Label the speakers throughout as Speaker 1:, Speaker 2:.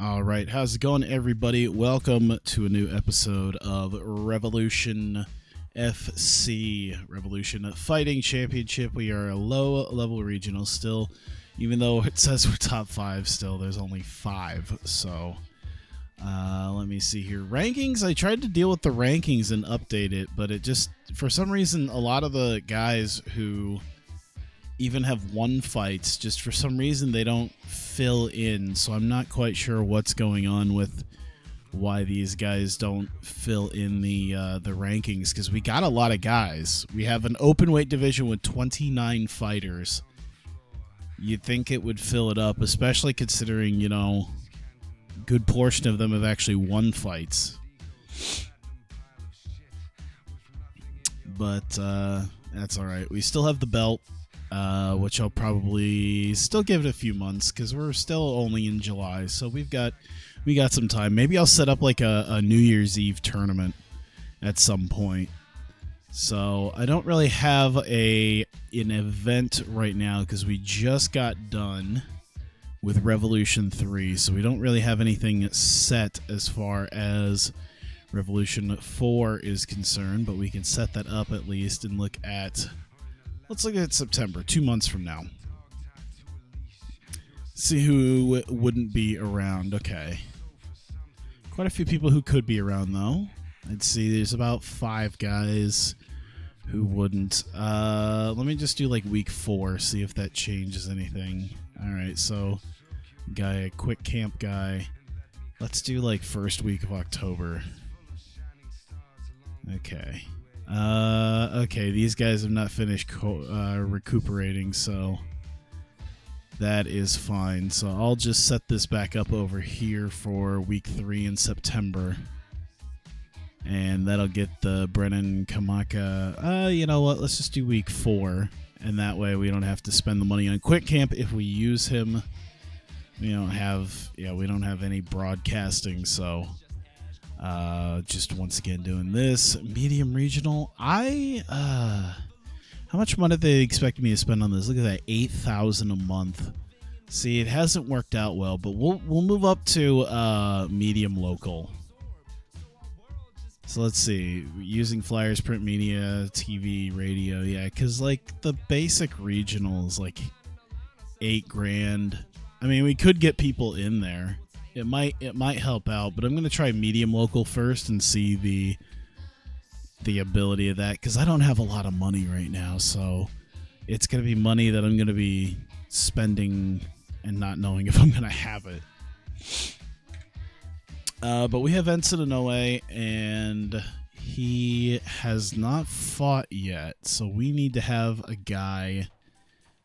Speaker 1: All right, how's it going, everybody? Welcome to a new episode of Revolution FC, Revolution Fighting Championship. We are a low-level regional still, even though it says we're top 5 still. There's only 5, so let me see here. Rankings, I tried to deal with the rankings and update it, but it just, for some reason, a lot of the guys who even have won fights, just for some reason they don't fill in, so I'm not quite sure what's going on with why these guys don't fill in the rankings, because we got a lot of guys. We have an open weight division with 29 fighters. You'd think it would fill it up, especially considering, you know, a good portion of them have actually won fights. But that's all right. We still have the belt, which I'll probably still give it a few months because we're still only in July, so we got some time. Maybe I'll set up like a New Year's Eve tournament at some point. So I don't really have an event right now because we just got done with Revolution 3, so we don't really have anything set as far as Revolution 4 is concerned, but we can set that up at least and look at... Let's look at September, 2 months from now. See who wouldn't be around. Okay. Quite a few people who could be around, though. I'd see there's about 5 guys who wouldn't. Let me just do like week 4, see if that changes anything. Alright, so a quick camp guy. Let's do like first week of October. Okay. Okay, these guys have not finished recuperating, so that is fine. So I'll just set this back up over here for week 3 in September. And that'll get the Brennan Kamaka. You know what? Let's just do week 4. And that way we don't have to spend the money on Quick Camp if we use him. We don't have any broadcasting, so... just once again doing this medium regional. How much money they expect me to spend on this? Look at that, $8,000 a month. See, it hasn't worked out well, but we'll move up to medium local. So let's see, using flyers, print media, TV, radio. Yeah, because like the basic regional is like $8,000. I mean, we could get people in there. It might help out, but I'm going to try medium local first and see the ability of that, because I don't have a lot of money right now, so it's going to be money that I'm going to be spending and not knowing if I'm going to have it. But we have Ensign Inoue, and he has not fought yet, so we need to have a guy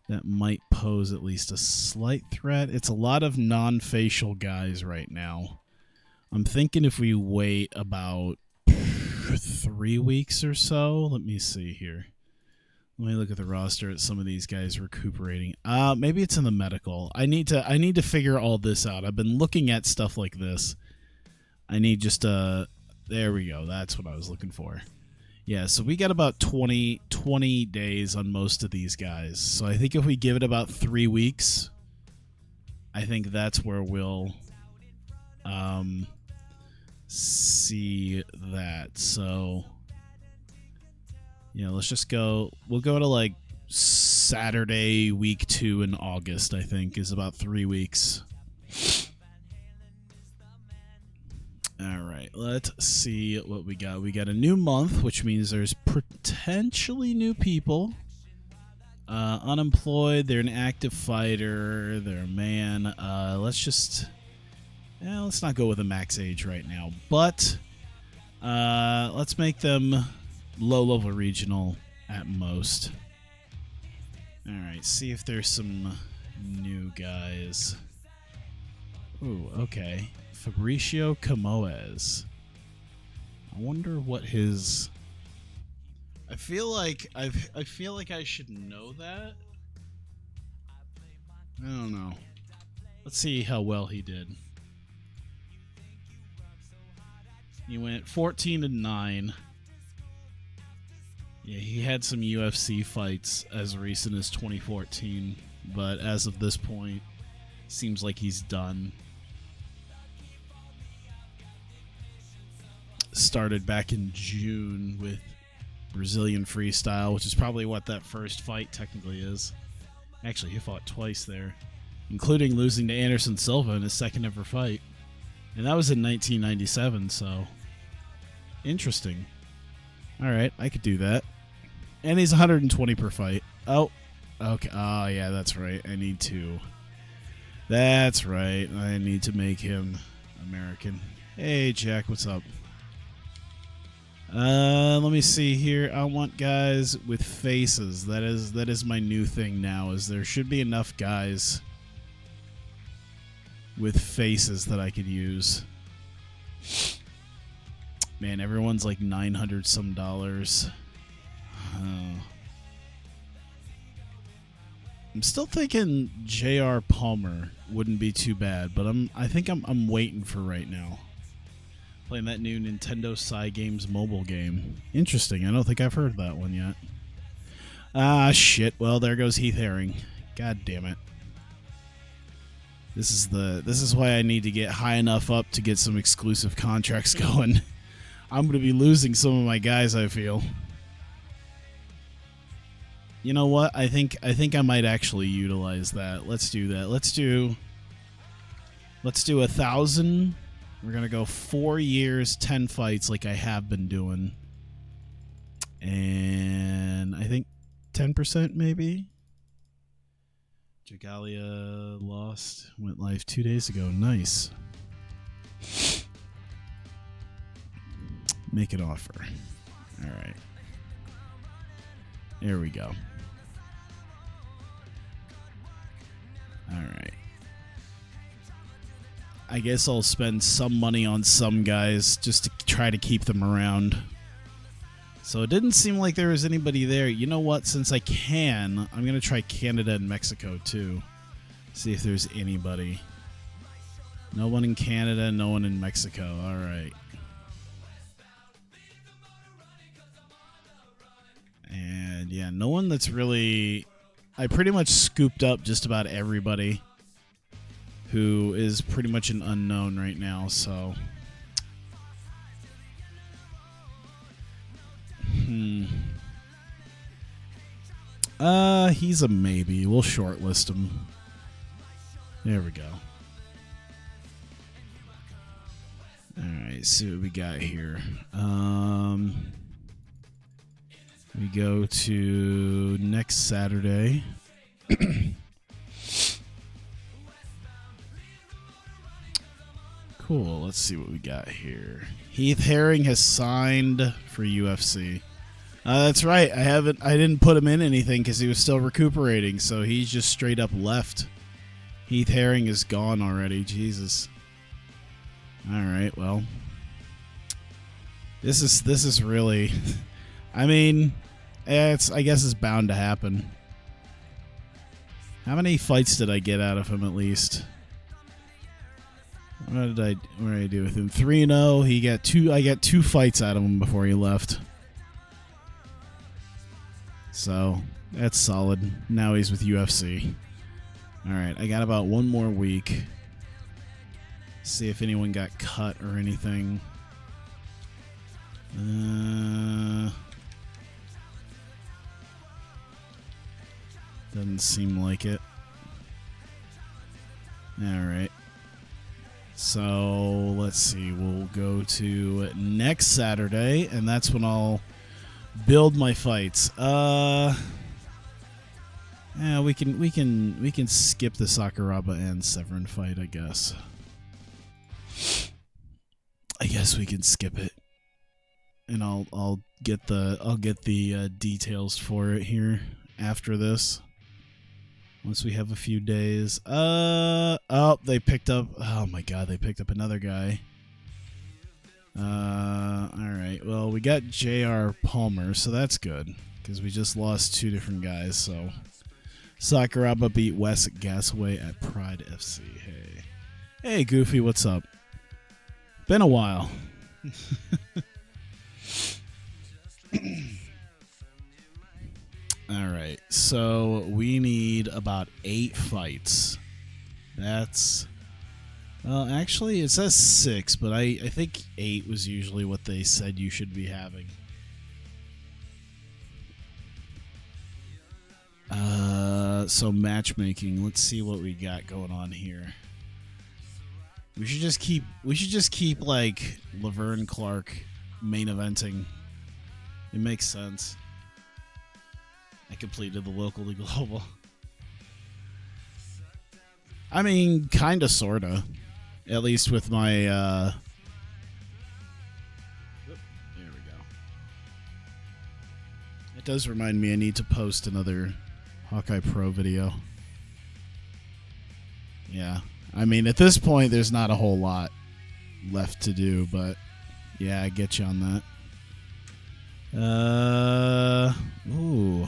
Speaker 1: that might pose at least a slight threat. It's a lot of non-facial guys right now. I'm thinking if we wait about 3 weeks or so. Let me see here. Let me look at the roster at some of these guys recuperating. Maybe it's in the medical. I need to figure all this out. I've been looking at stuff like this. I need just there we go. That's what I was looking for. Yeah, so we got about 20 days on most of these guys. So I think if we give it about 3 weeks, I think that's where we'll see that. So, yeah, let's just go. We'll go to like Saturday, week 2 in August, I think, is about 3 weeks. All right, let's see what we got. We got a new month, which means there's potentially new people. Unemployed, they're an active fighter, they're a man. Let's not go with a max age right now, but let's make them low-level regional at most. All right, see if there's some new guys. Ooh, okay. Fabricio Camoes. I wonder what his... I feel like I should know that. I don't know. Let's see how well he did. He went 14-9. Yeah, he had some UFC fights as recent as 2014, but as of this point, seems like he's done. started back in June with Brazilian freestyle, which is probably what that first fight technically is. Actually, he fought twice there, including losing to Anderson Silva in his second ever fight. And that was in 1997, so interesting. All right, I could do that. And he's 120 per fight. Oh, okay. Oh, yeah, that's right. I need to. That's right. I need to make him American. Hey, Jack, what's up? Let me see here. I want guys with faces. That is my new thing now. Is there should be enough guys with faces that I could use. Man, everyone's like $900 some. I'm still thinking J.R. Palmer wouldn't be too bad, but I think I'm waiting for right now. Playing that new Nintendo Cygames mobile game. Interesting. I don't think I've heard that one yet. Ah, shit. Well, there goes Heath Herring. God damn it. This is why I need to get high enough up to get some exclusive contracts going. I'm going to be losing some of my guys, I feel. You know what? I think I might actually utilize that. Let's do that. Let's do 1,000. We're going to go 4 years, 10 fights like I have been doing. And I think 10% maybe. Jagalia lost. Went live 2 days ago. Nice. Make an offer. All right. There we go. All right. I guess I'll spend some money on some guys just to try to keep them around. So it didn't seem like there was anybody there. You know what? Since I can, I'm going to try Canada and Mexico too. See if there's anybody. No one in Canada, no one in Mexico. All right. And yeah, no one that's really... I pretty much scooped up just about everybody who is pretty much an unknown right now, so... He's a maybe. We'll shortlist him. There we go. Alright, see what we got here. We go to next Saturday. Cool. Let's see what we got here. Heath Herring has signed for UFC. That's right. I didn't put him in anything because he was still recuperating, so he's just straight up left. Heath Herring is gone already. Jesus. All right. Well, this is really. I mean, I guess it's bound to happen. How many fights did I get out of him at least? What did I do with him? 3-0. He got two. I got 2 fights out of him before he left. So that's solid. Now he's with UFC. All right, I got about 1 more week. See if anyone got cut or anything. Doesn't seem like it. All right. So let's see. We'll go to next Saturday, and that's when I'll build my fights. Yeah, we can skip the Sakuraba and Severin fight, I guess. I guess we can skip it, and I'll get the details for it here after this. Once we have a few days. Oh, they picked up. Oh my God, they picked up another guy. All right. Well, we got J.R. Palmer, so that's good because we just lost 2 different guys. So Sakuraba beat Wes Gasaway at Pride FC. Hey, Goofy, what's up? Been a while. All right, so we need about 8 fights. That's Well, actually, it says 6, but I think 8 was usually what they said you should be having. So matchmaking. Let's see what we got going on here. We should just keep like Laverne Clark main eventing. It makes sense. I completed the local to global. I mean, kinda, sorta. At least with my, there we go. It does remind me I need to post another Hawkeye Pro video. Yeah. I mean, at this point, there's not a whole lot left to do, but yeah, I get you on that. Ooh.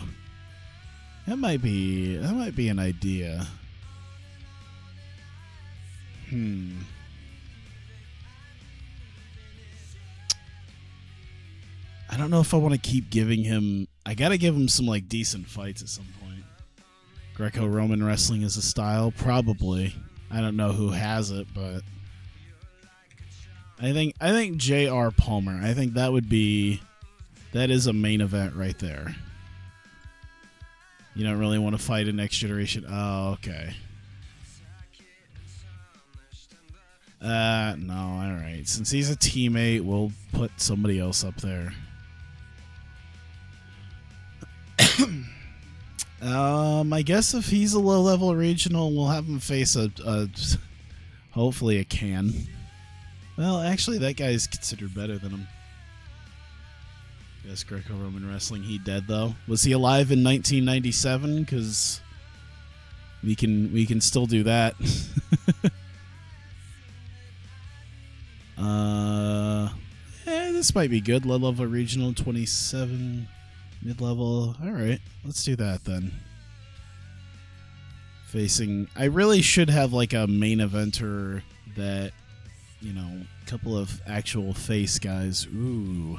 Speaker 1: That might be an idea. I don't know if I want to keep giving him... I gotta give him some, like, decent fights at some point. Greco-Roman wrestling is a style? Probably. I don't know who has it, but... I think J.R. Palmer. I think that would be... That is a main event right there. You don't really want to fight a next generation... Oh, okay. No, alright. Since he's a teammate, we'll put somebody else up there. I guess if he's a low-level regional, we'll have him face hopefully a can. Well, actually, that guy's considered better than him. Yes, Greco-Roman wrestling. He dead, though. Was he alive in 1997? Because we can still do that. This might be good. Low-level regional, 27. Mid-level. Alright, let's do that then. Facing... I really should have like a main eventer that, you know, a couple of actual face guys. Ooh.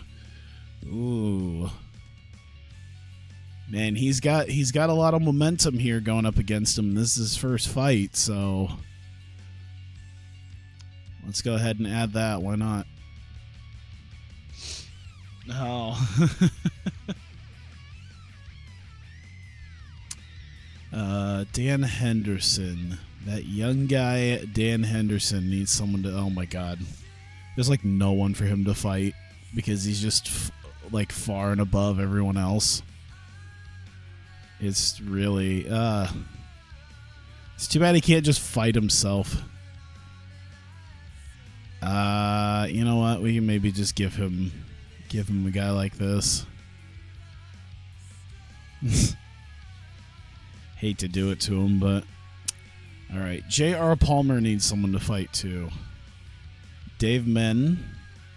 Speaker 1: Man, he's got a lot of momentum here going up against him. This is his first fight, so... Let's go ahead and add that. Why not? Oh. Dan Henderson. That young guy, Dan Henderson, needs someone to... Oh, my God. There's, like, no one for him to fight because he's just, like, far and above everyone else. It's really... It's too bad he can't just fight himself. You know what? We can maybe just give him a guy like this. Hate to do it to him, but all right. J.R. Palmer needs someone to fight too. Dave Men,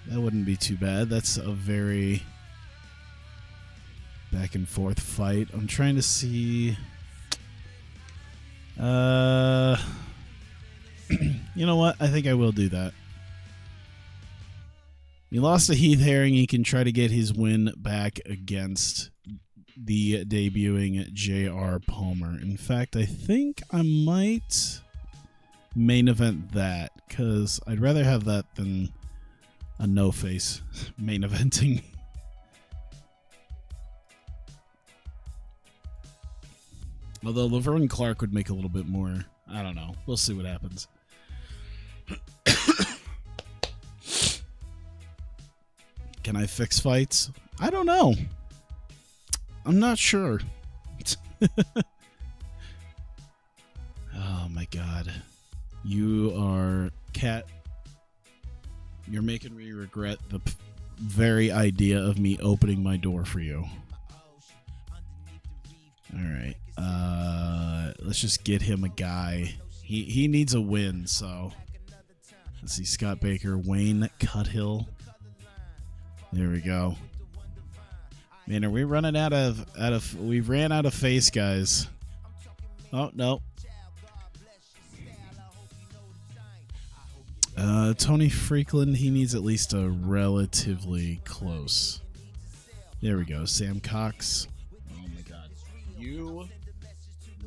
Speaker 1: that wouldn't be too bad. That's a very back and forth fight. I'm trying to see. You know what? I think I will do that. He lost to Heath Herring. He can try to get his win back against the debuting J.R. Palmer. In fact, I think I might main event that, because I'd rather have that than a no-face main eventing. Although Laverne Clark would make a little bit more. I don't know. We'll see what happens. Can I fix fights? I don't know. I'm not sure. Oh my God. You are... Cat. You're making me regret the very idea of me opening my door for you. Alright. Let's just get him a guy. He needs a win, so... Let's see. Scott Baker. Wayne Cuthill. There we go. Man, are we running out of we ran out of face guys. Oh, no. Tony Freakland, he needs at least a relatively close. There we go. Sam Cox. Oh my God. You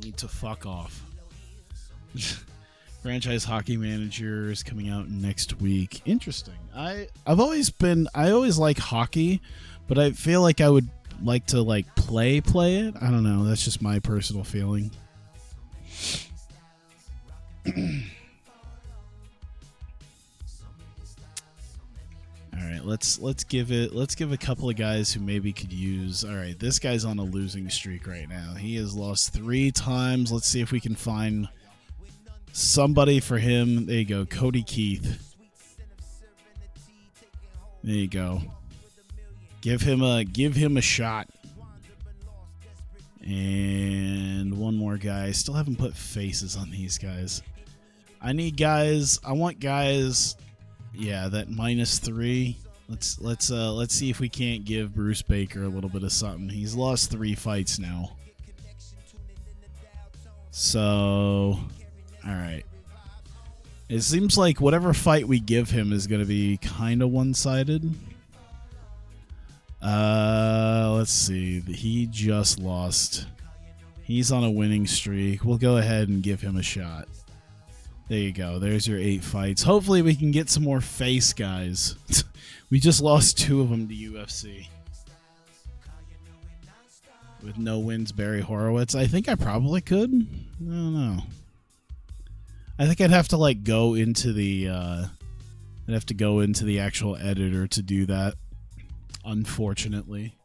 Speaker 1: need to fuck off. Franchise Hockey Manager is coming out next week. Interesting. I always like hockey, but I feel like I would like to play it. I don't know. That's just my personal feeling. All right, let's give a couple of guys who maybe could use. All right, this guy's on a losing streak right now. He has lost 3 times. Let's see if we can find somebody for him. There you go, Cody Keith. There you go. Give him a shot. And one more guy. I still haven't put faces on these guys. I want guys. Yeah, that -3. Let's see if we can't give Bruce Baker a little bit of something. He's lost 3 fights now. So, all right. It seems like whatever fight we give him is going to be kind of one-sided. Let's see. He just lost. He's on a winning streak. We'll go ahead and give him a shot. There you go. There's your 8 fights. Hopefully we can get some more face guys. We just lost 2 of them to UFC. With no wins, Barry Horowitz. I think I probably could. I don't know. I think I'd have to go into the actual editor to do that. Unfortunately.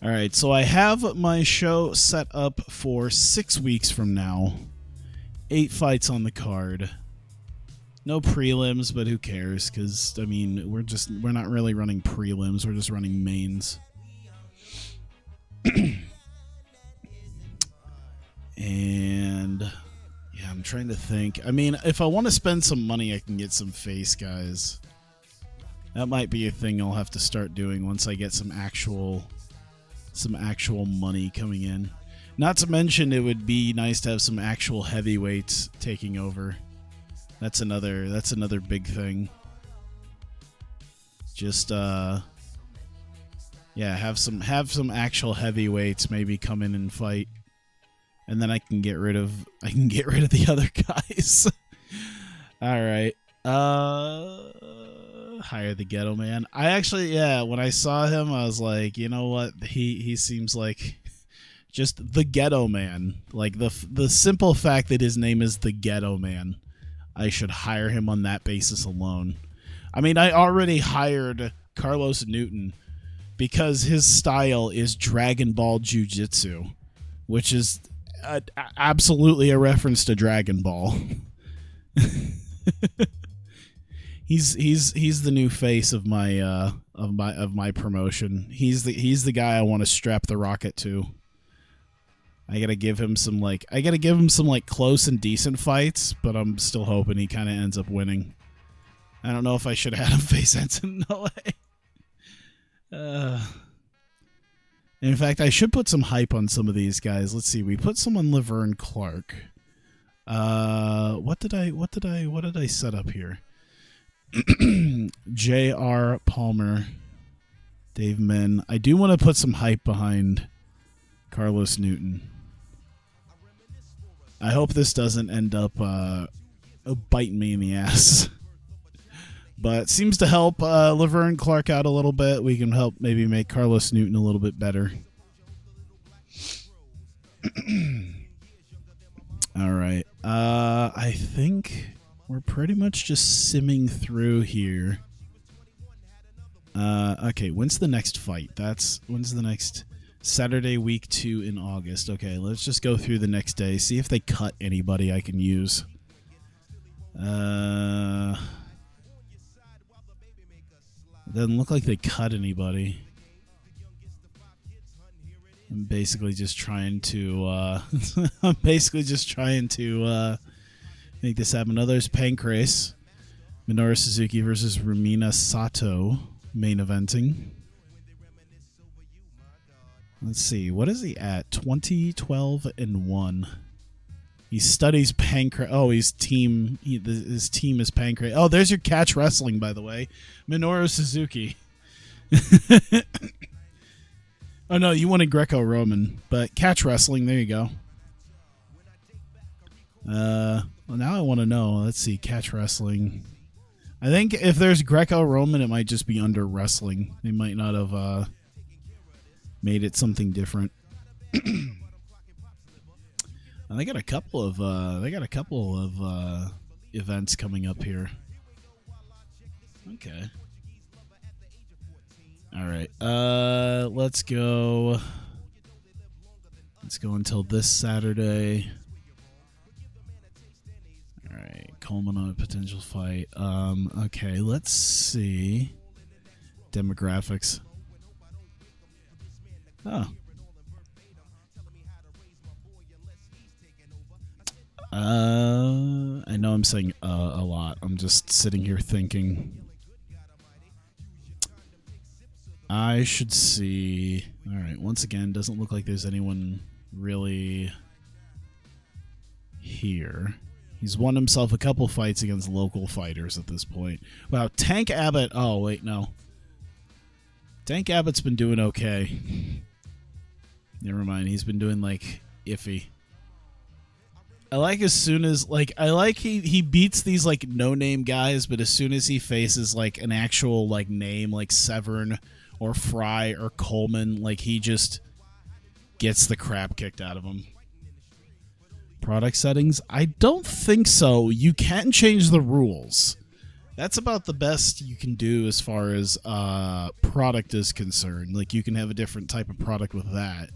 Speaker 1: All right, so I have my show set up for 6 weeks from now. 8 fights on the card. No prelims, but who cares? Because I mean, we're not really running prelims. We're just running mains. And yeah, I'm trying to think. I mean, if I want to spend some money, I can get some face guys. That might be a thing I'll have to start doing once I get some actual money coming in. Not to mention, it would be nice to have some actual heavyweights taking over. That's another big thing. Just yeah, have some actual heavyweights maybe come in and fight, and then I can get rid of the other guys. All right. Hire the Ghetto Man. I actually, yeah, when I saw him, I was like, you know what? He seems like just the Ghetto Man. Like the simple fact that his name is the Ghetto Man, I should hire him on that basis alone. I mean, I already hired Carlos Newton because his style is Dragon Ball Jiu-Jitsu, which is absolutely a reference to Dragon Ball. He's the new face of my promotion. He's the guy I want to strap the rocket to. I gotta give him some close and decent fights, but I'm still hoping he kind of ends up winning. I don't know if I should have had him face Enson. No way. In fact, I should put some hype on some of these guys. Let's see. We put some on Laverne Clark. What did I set up here? J.R. Palmer, Dave Min. I do want to put some hype behind Carlos Newton. I hope this doesn't end up biting me in the ass. But it seems to help Laverne Clark out a little bit. We can help maybe make Carlos Newton a little bit better. All right. I think we're pretty much just simming through here. Okay, when's the next fight? When's the next Saturday, week 2 in August? Okay, let's just go through the next day, see if they cut anybody I can use. Doesn't look like they cut anybody. I'm basically just trying to make this happen. Others, Pancrase, Minoru Suzuki versus Rumina Sato, main eventing. Let's see, what is he at? 20-12-1. He studies Pancrase. Oh, his team is Pancrase. Oh, there's your catch wrestling, by the way, Minoru Suzuki. Oh no, you wanted Greco-Roman, but catch wrestling. There you go. Well, now I want to know. Let's see. Catch wrestling. I think if there's Greco-Roman, it might just be under wrestling. They might not have made it something different. And they got a couple of events coming up here. Okay. All right. Let's go. Let's go until this Saturday. All right. Coleman on a potential fight. Okay. Let's see. Demographics. Oh. I know I'm saying a lot. I'm just sitting here thinking. I should see. All right. Once again, doesn't look like there's anyone really here. He's won himself a couple fights against local fighters at this point. Wow. Tank Abbott. Oh, wait, no. Tank Abbott's been doing okay. Never mind. He's been doing, like, iffy. I like as soon as, like, he beats these, like, no-name guys, but as soon as he faces, like, an actual, like, name, like Severn or Fry or Coleman, like, he just gets the crap kicked out of him. Product settings? I don't think so. You can change the rules. That's about the best you can do as far as product is concerned. Like, you can have a different type of product with that.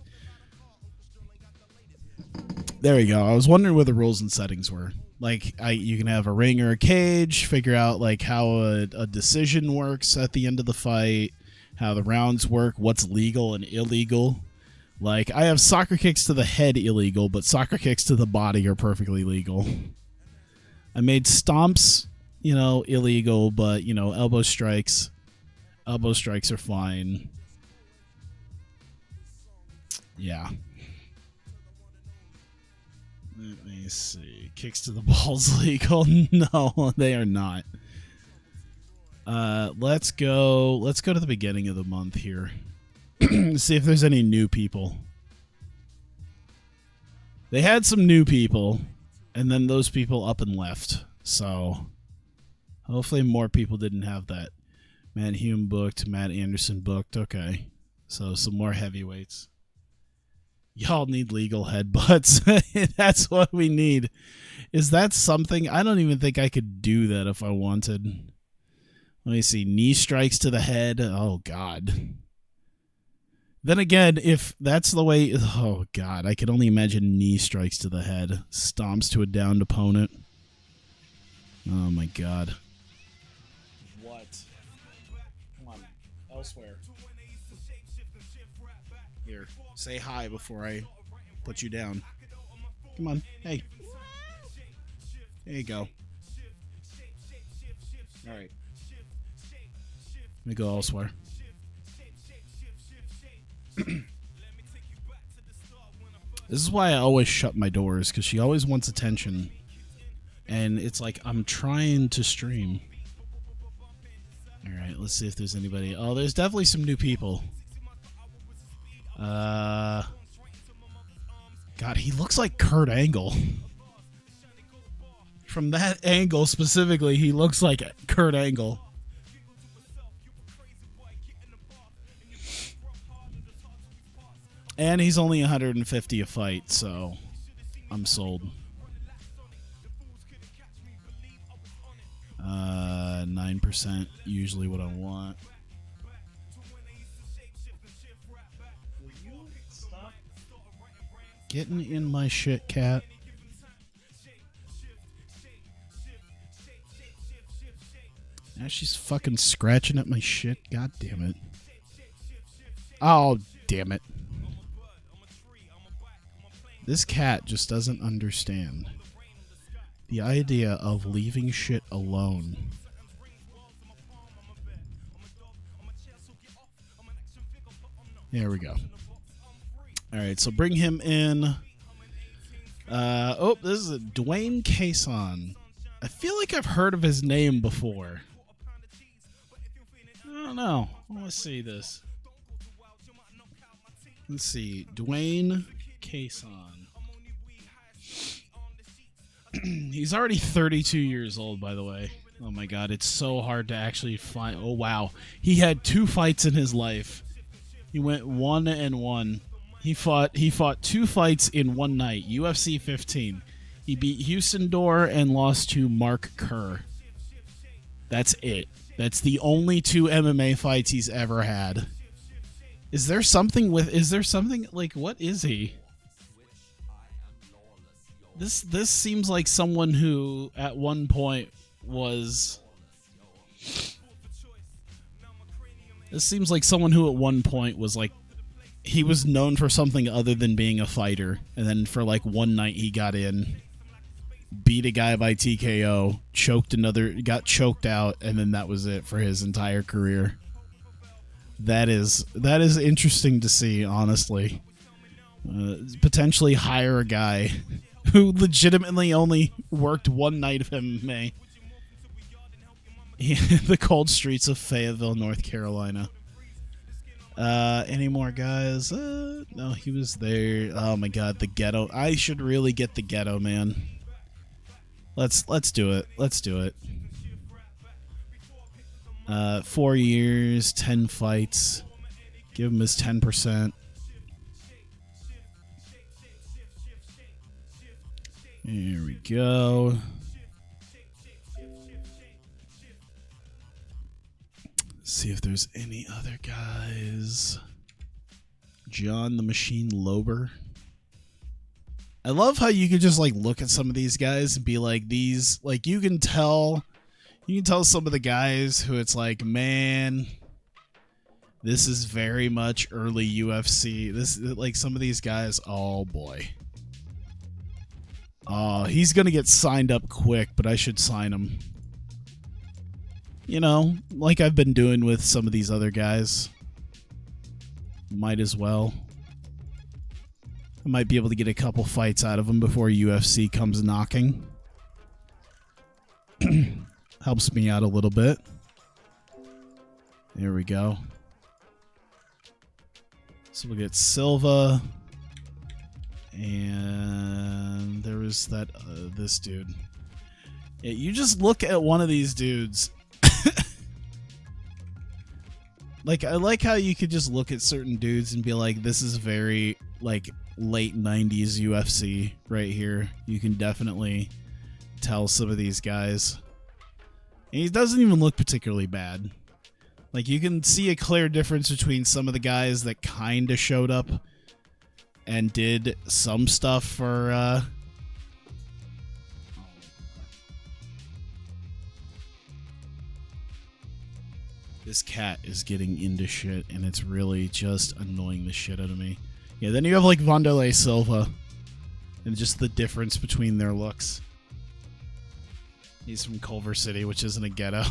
Speaker 1: There you go. I was wondering where the rules and settings were. Like, you can have a ring or a cage, figure out, like, how a decision works at the end of the fight, how the rounds work, what's legal and illegal. Like, I have soccer kicks to the head illegal, but soccer kicks to the body are perfectly legal. I made stomps, you know, illegal, but, you know, elbow strikes are fine. Yeah. Let me see. Kicks to the balls legal? No, they are not. Let's go to the beginning of the month here. See if there's any new people. They had some new people, and then those people up and left. So hopefully more people didn't have that. Matt Hume booked, Matt Anderson booked. Okay. So some more heavyweights. Y'all need legal headbutts. That's what we need. Is that something? I don't even think I could do that if I wanted. Let me see. Knee strikes to the head. Oh, God. Then again, if that's the way... Oh, God. I can only imagine knee strikes to the head. Stomps to a downed opponent. Oh, my God. What? Come on. Elsewhere. Here. Say hi before I put you down. Come on. Hey. There you go. All right. Let me go elsewhere. This is why I always shut my doors, because she always wants attention. And it's like, I'm trying to stream. Alright, let's see if there's anybody. Oh, there's definitely some new people. God, he looks like Kurt Angle. From that angle specifically, he looks like Kurt Angle. And he's only 150 a fight, so I'm sold. 9% usually what I want. Will you stop getting in my shit, cat? Now she's fucking scratching at my shit. God damn it. Oh, damn it. This cat just doesn't understand the idea of leaving shit alone. There we go. Alright, so bring him in. Oh, this is a Dwayne Cason. I feel like I've heard of his name before. I don't know. Let's see this. Let's see. Dwayne Cason. He's already 32 years old, by the way. Oh my god, it's so hard to actually find. Oh wow, he had 2 fights in his life. He went 1-1. He fought 2 fights in one night. UFC 15. He beat Houston Door and lost to Mark Kerr. That's it. That's the only 2 MMA fights he's ever had. Is there something like, what is he? This seems like someone who at one point was like, he was known for something other than being a fighter, and then for like one night he got in, beat a guy by TKO, got choked out, and then that was it for his entire career. That is interesting to see, honestly. Potentially hire a guy who legitimately only worked one night of MMA. The cold streets of Fayetteville, North Carolina. Any more guys? No, he was there. Oh my god, the ghetto. I should really get the ghetto, man. Let's do it. Let's do it. 4 years, 10 fights. Give him his 10%. Here we go. See if there's any other guys. John the Machine Lober. I love how you could just like look at some of these guys and be like, these, like, you can tell some of the guys who it's like, man, this is very much early UFC. This, like, some of these guys, oh boy. Oh, he's gonna get signed up quick, but I should sign him. You know, like I've been doing with some of these other guys. Might as well. I might be able to get a couple fights out of him before UFC comes knocking. Helps me out a little bit. There we go. So we'll get Silva. And there was that this dude. Yeah, you just look at one of these dudes. Like, I like how you could just look at certain dudes and be like, this is very, like, late 90s UFC right here. You can definitely tell some of these guys. And he doesn't even look particularly bad. Like, you can see a clear difference between some of the guys that kind of showed up and did some stuff for, This cat is getting into shit, and it's really just annoying the shit out of me. Yeah, then you have, like, Wanderlei Silva, and just the difference between their looks. He's from Culver City, which isn't a ghetto.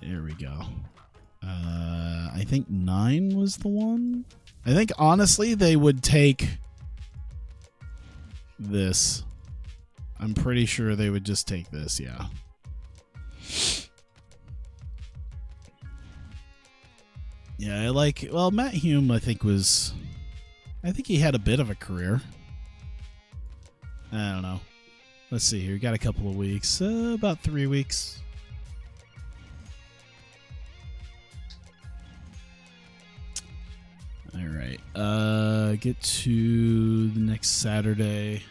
Speaker 1: There we go. I think 9 was the one. I think, honestly, they would take this. I'm pretty sure they would just take this, yeah. Yeah, I like... Well, Matt Hume, I think he had a bit of a career. I don't know. Let's see here. We got a couple of weeks. About 3 weeks. Alright. Get to the next Saturday.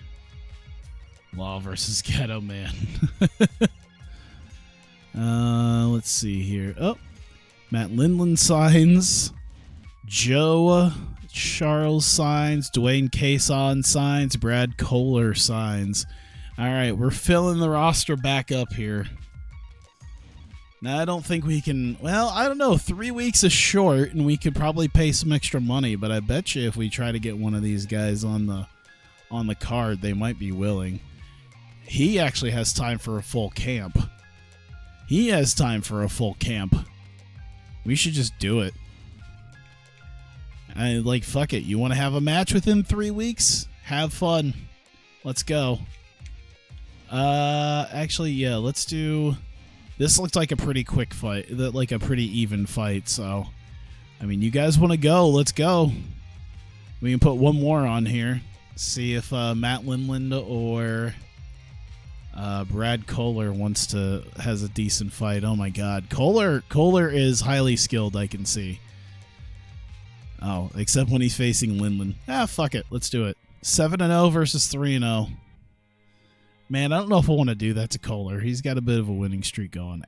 Speaker 1: Law versus Ghetto Man. Let's see here. Oh, Matt Lindland signs. Joe Charles signs. Dwayne Cason signs. Brad Kohler signs. All right, we're filling the roster back up here. Now, I don't think we can... Well, I don't know. 3 weeks is short, and we could probably pay some extra money, but I bet you if we try to get one of these guys on the card, they might be willing. He actually has time for a full camp. We should just do it. Fuck it. You want to have a match within 3 weeks? Have fun. Let's go. Actually, yeah, let's do... This looked like a pretty quick fight. Like a pretty even fight, so... I mean, you guys want to go? Let's go. We can put one more on here. See if Matt Lindland or Brad Kohler has a decent fight. Oh my God, Kohler is highly skilled. I can see. Oh, except when he's facing Lindland. Fuck it, let's do it. 7-0 versus 3-0. Man, I don't know if I want to do that to Kohler. He's got a bit of a winning streak going.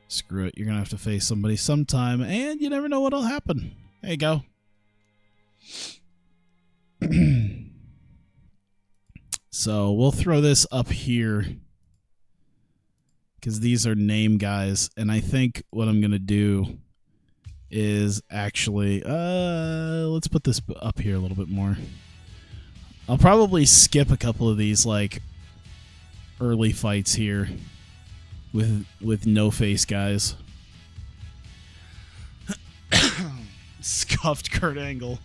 Speaker 1: Screw it. You're gonna have to face somebody sometime, and you never know what'll happen. There you go. So we'll throw this up here because these are name guys, and I think what I'm gonna do is actually let's put this up here a little bit more. I'll probably skip a couple of these like early fights here with no face guys. Scuffed Kurt Angle.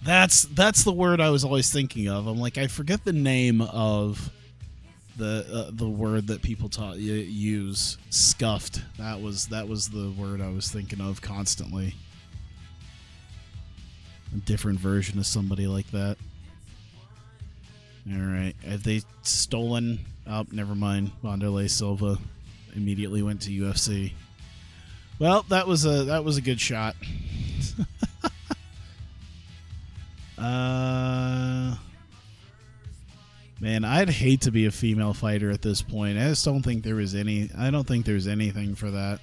Speaker 1: That's the word I was always thinking of. I'm like, I forget the name of the word that people use. Scuffed. That was the word I was thinking of constantly. A different version of somebody like that. All right. Have they stolen? Oh, never mind. Wanderlei Silva immediately went to UFC. Well, that was a good shot. Man, I'd hate to be a female fighter at this point. I just don't think there was any. I don't think there's anything for that.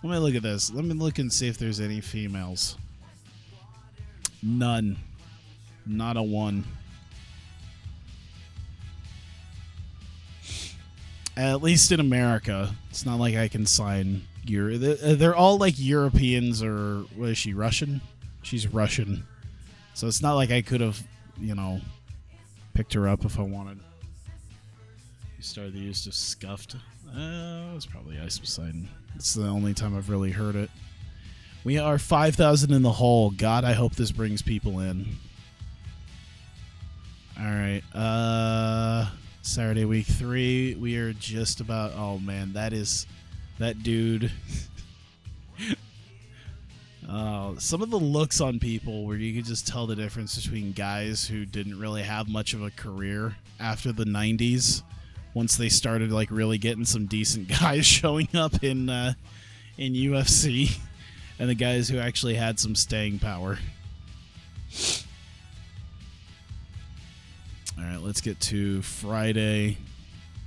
Speaker 1: Let me look at this. Let me look and see if there's any females. None. Not a one. At least in America. It's not like I can sign. They're all like Europeans or what is she, Russian? She's Russian. So it's not like I could have, picked her up if I wanted. You started the use of scuffed. It's probably Ice Poseidon. It's the only time I've really heard it. We are 5,000 in the hole. God, I hope this brings people in. All right. Saturday week 3. We are just about. Oh man, that dude. Some of the looks on people where you could just tell the difference between guys who didn't really have much of a career after the 90s, once they started like really getting some decent guys showing up in UFC, and the guys who actually had some staying power. All right, let's get to Friday.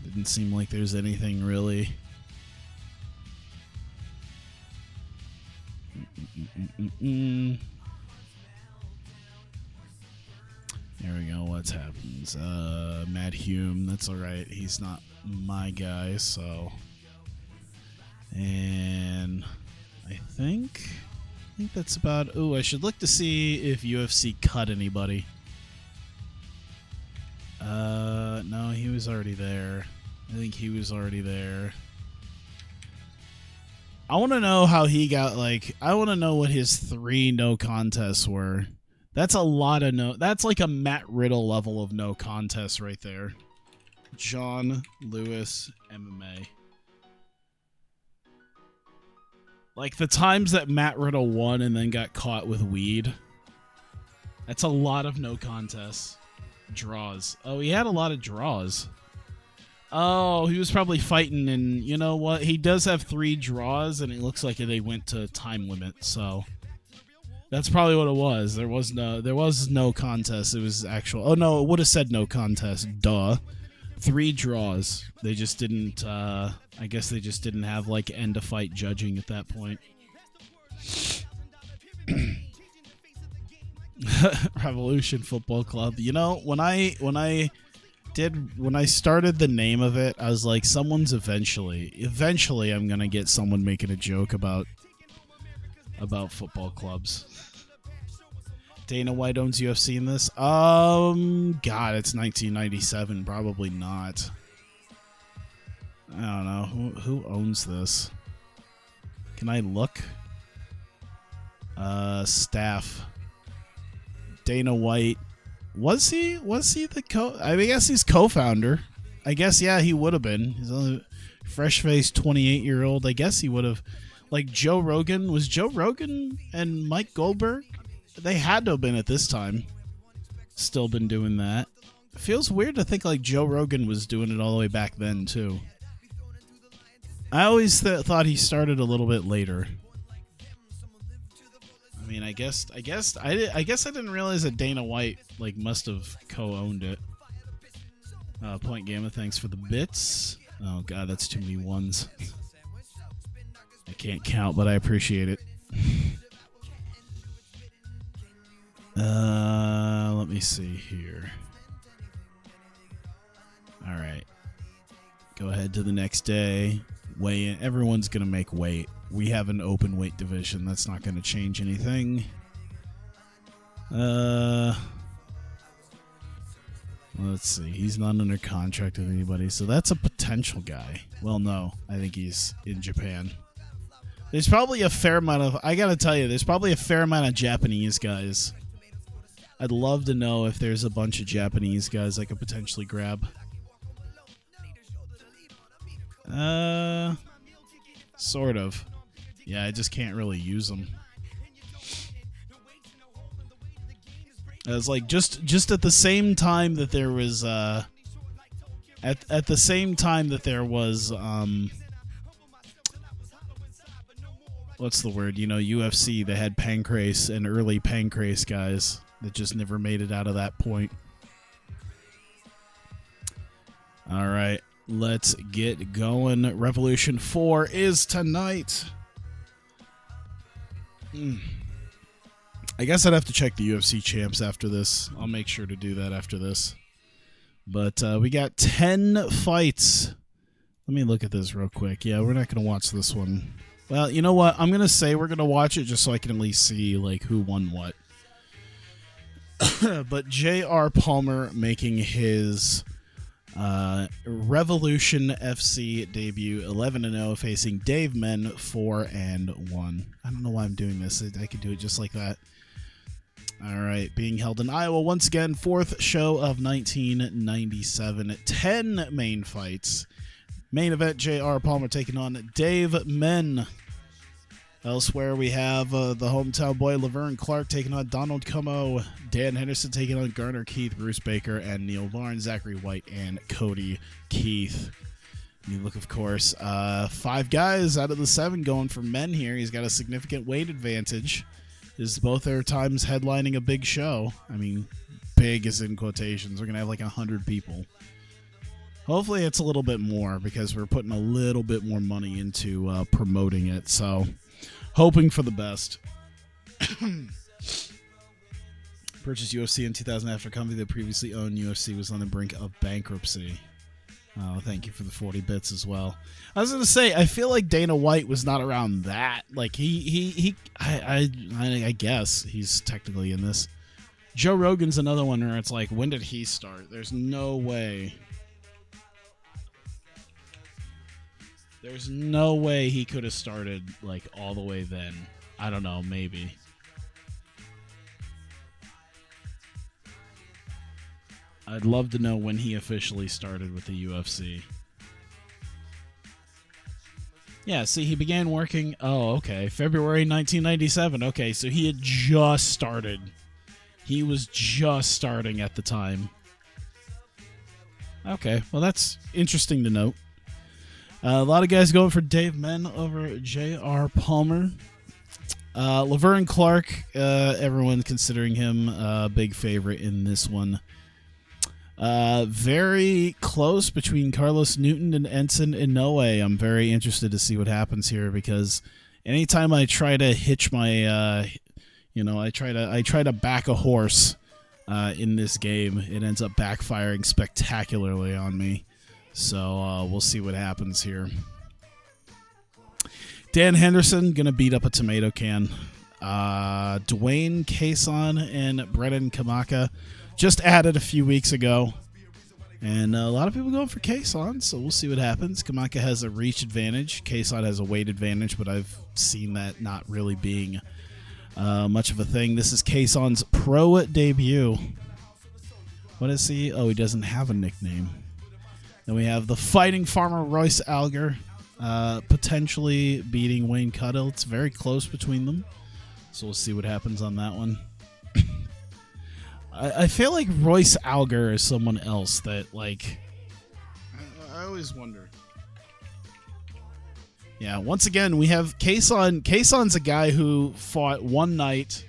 Speaker 1: Didn't seem like there's anything really. There we go. What happens? Matt Hume. That's all right. He's not my guy, so. And I think that's about. Oh, I should look to see if UFC cut anybody. No, he was already there. I think he was already there. I want to know how he got, I want to know what his 3 no contests were. That's a lot of no. That's like a Matt Riddle level of no contests right there. John Lewis MMA. Like the times that Matt Riddle won and then got caught with weed. That's a lot of no contests. Draws. Oh, he had a lot of draws. Oh, he was probably fighting, and you know what? He does have 3 draws, and it looks like they went to time limit. So that's probably what it was. There was no contest. It was actual. Oh no, it would have said no contest. Duh. 3 draws. They just didn't. I guess they just didn't have like end of fight judging at that point. Revolution Football Club. You know, when I started the name of it, I was like, someone's eventually I'm gonna get someone making a joke about football clubs. Dana White owns UFC in this? God, it's 1997. Probably not. I don't know. Who owns this? Can I look? Staff. Dana White. Was he the I guess he's co-founder. I guess, yeah, he would have been. He's a fresh-faced 28-year-old. I guess he would have. Like Joe Rogan. Was Joe Rogan and Mike Goldberg they had to have been at this time. Still been doing that. It feels weird to think like Joe Rogan was doing it all the way back then too. I always thought he started a little bit later. I mean, I guess I didn't realize that Dana White like must have co-owned it. Point Gamma, thanks for the bits. Oh god, that's too many ones. I can't count, but I appreciate it. Let me see here. All right. Go ahead to the next day. Weigh in. Everyone's going to make weight. We have an open weight division. That's not going to change anything. Let's see. He's not under contract with anybody, so that's a potential guy. Well, no. I think he's in Japan. There's probably a fair amount of... I got to tell you, there's probably a fair amount of Japanese guys. I'd love to know if there's a bunch of Japanese guys I could potentially grab. Sort of. Yeah, I just can't really use them. It was like just at the same time that there was at the same time that there was what's the word? You know, UFC, they had Pancrase and early Pancrase guys that just never made it out of that point. All right, let's get going. Revolution 4 is tonight. I guess I'd have to check the UFC champs after this. I'll make sure to do that after this. But we got 10 fights. Let me look at this real quick. Yeah, we're not going to watch this one. Well, you know what? I'm going to say we're going to watch it just so I can at least see like who won what. But J.R. Palmer making his Revolution FC debut, 11-0, facing Dave Men, 4-1. I don't know why I'm doing this. I could do it just like that. All right, being held in Iowa once again, fourth show of 1997. 10 main fights. Main event, J.R. Palmer taking on Dave Men. Elsewhere, we have the hometown boy Laverne Clark taking on Donald Como, Dan Henderson taking on Garner Keith, Bruce Baker, and Neil Barnes, Zachary White, and Cody Keith. You look, of course, 5 guys out of the 7 going for Men here. He's got a significant weight advantage. This is both their times headlining a big show. I mean, big is in quotations. We're going to have like 100 people. Hopefully it's a little bit more because we're putting a little bit more money into promoting it. So, hoping for the best. Purchased UFC in 2000 after a company that previously owned UFC was on the brink of bankruptcy. Oh, thank you for the 40 bits as well. I was going to say, I feel like Dana White was not around that. Like, I guess he's technically in this. Joe Rogan's another one where it's like, when did he start? There's no way. There's no way he could have started, like, all the way then. I don't know, maybe. I'd love to know when he officially started with the UFC. Yeah, see, he began working... Oh, okay. February 1997. Okay, so he had just started. He was just starting at the time. Okay, well, that's interesting to note. A lot of guys going for Dave Men over J.R. Palmer. Laverne Clark, everyone considering him a big favorite in this one. Very close between Carlos Newton and Enson Inoue. I'm very interested to see what happens here because anytime I try to hitch my, I try to back a horse in this game, it ends up backfiring spectacularly on me. So we'll see what happens here. Dan Henderson gonna beat up a tomato can. Dwayne Cason and Brennan Kamaka just added a few weeks ago. And a lot of people going for Cason, so we'll see what happens. Kamaka has a reach advantage. Cason has a weight advantage, but I've seen that not really being much of a thing. This is Cason's pro debut. What is he? Oh, he doesn't have a nickname. Then we have the Fighting Farmer Royce Alger potentially beating Wayne Cuttle. It's very close between them, so we'll see what happens on that one. I feel like Royce Alger is someone else that, like, I always wonder. Yeah, once again, we have Kason. Kason's a guy who fought one night.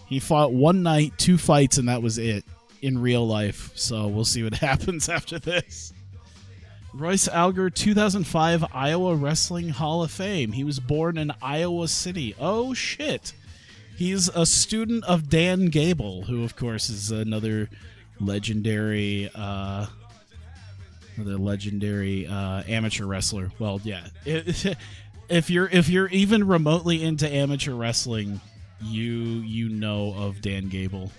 Speaker 1: He fought one night, 2 fights, and that was it in real life. So we'll see what happens after this. Royce Alger, 2005 Iowa Wrestling Hall of Fame. He was born in Iowa City. Oh, shit. He's a student of Dan Gable, who, of course, is another legendary amateur wrestler. Well, yeah. If you're even remotely into amateur wrestling, you know of Dan Gable.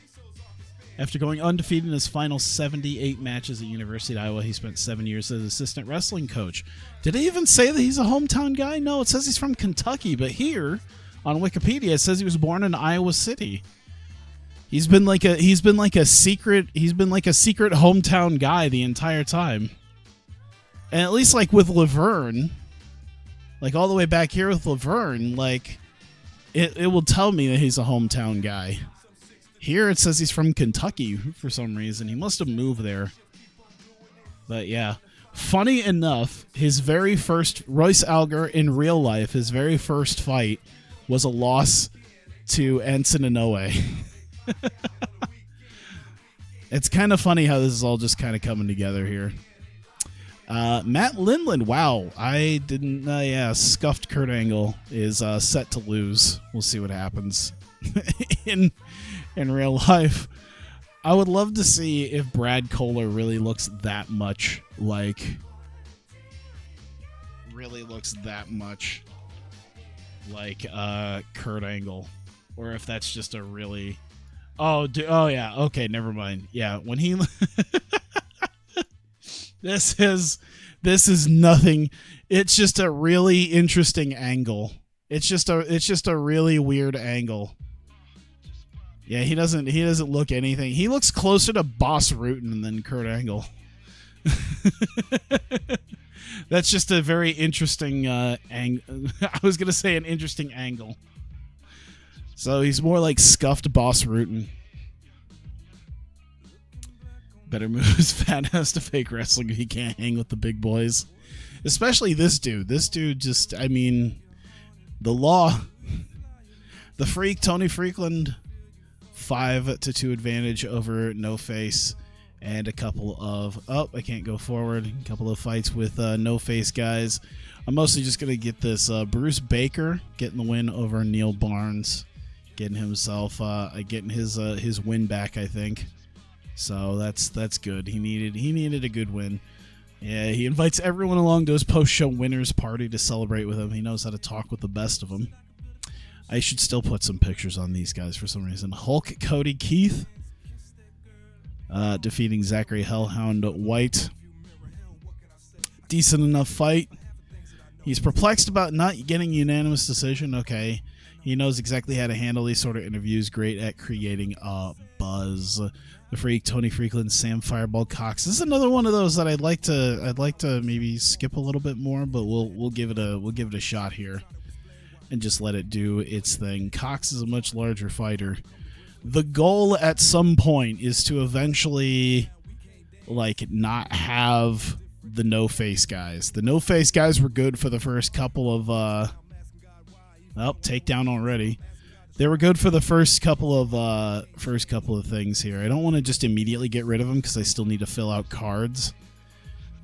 Speaker 1: After going undefeated in his final 78 matches at University of Iowa, he spent 7 years as assistant wrestling coach. Did it even say that he's a hometown guy? No, it says he's from Kentucky, but here on Wikipedia it says he was born in Iowa City. He's been like a secret hometown guy the entire time. And at least like with Laverne, like all the way back here with Laverne, like it will tell me that he's a hometown guy. Here it says he's from Kentucky for some reason. He must have moved there. But yeah. Funny enough, his very first, Royce Alger in real life, his very first fight was a loss to Enson Inoue. It's kind of funny how this is all just kind of coming together here. Matt Lindland, wow. I didn't, scuffed Kurt Angle is set to lose. We'll see what happens in real life. I would love to see if Brad Kohler really looks that much like Kurt Angle, or if that's just a really okay, never mind. Yeah, when he this is nothing. It's just a really interesting angle. It's just a really weird angle. Yeah, he doesn't look anything. He looks closer to Boss Rutan than Kurt Angle. That's just a very interesting I was going to say an interesting angle. So he's more like scuffed Boss Rutan. Better move his fat ass to fake wrestling if he can't hang with the big boys. Especially this dude. This dude just, I mean, the Law. The Freak, Tony Freakland, 5-2 advantage over No Face, and a couple of I can't go forward. A couple of fights with No Face guys. I'm mostly just gonna get this Bruce Baker getting the win over Neil Barnes, getting himself getting his win back, I think. So that's good. He needed a good win. Yeah, he invites everyone along to his post-show winners party to celebrate with him. He knows how to talk with the best of them. I should still put some pictures on these guys for some reason. Hulk Cody Keith defeating Zachary Hellhound White. Decent enough fight. He's perplexed about not getting a unanimous decision. Okay. He knows exactly how to handle these sort of interviews. Great at creating a buzz. The Freak, Tony Freakland, Sam Fireball Cox. This is another one of those that I'd like to maybe skip a little bit more, but we'll give it a shot here and just let it do its thing. Cox is a much larger fighter. The goal at some point is to eventually not have the No Face guys. The No Face guys were good for the first couple of takedown already. They were good for the first couple of things here. I don't want to just immediately get rid of them because I still need to fill out cards.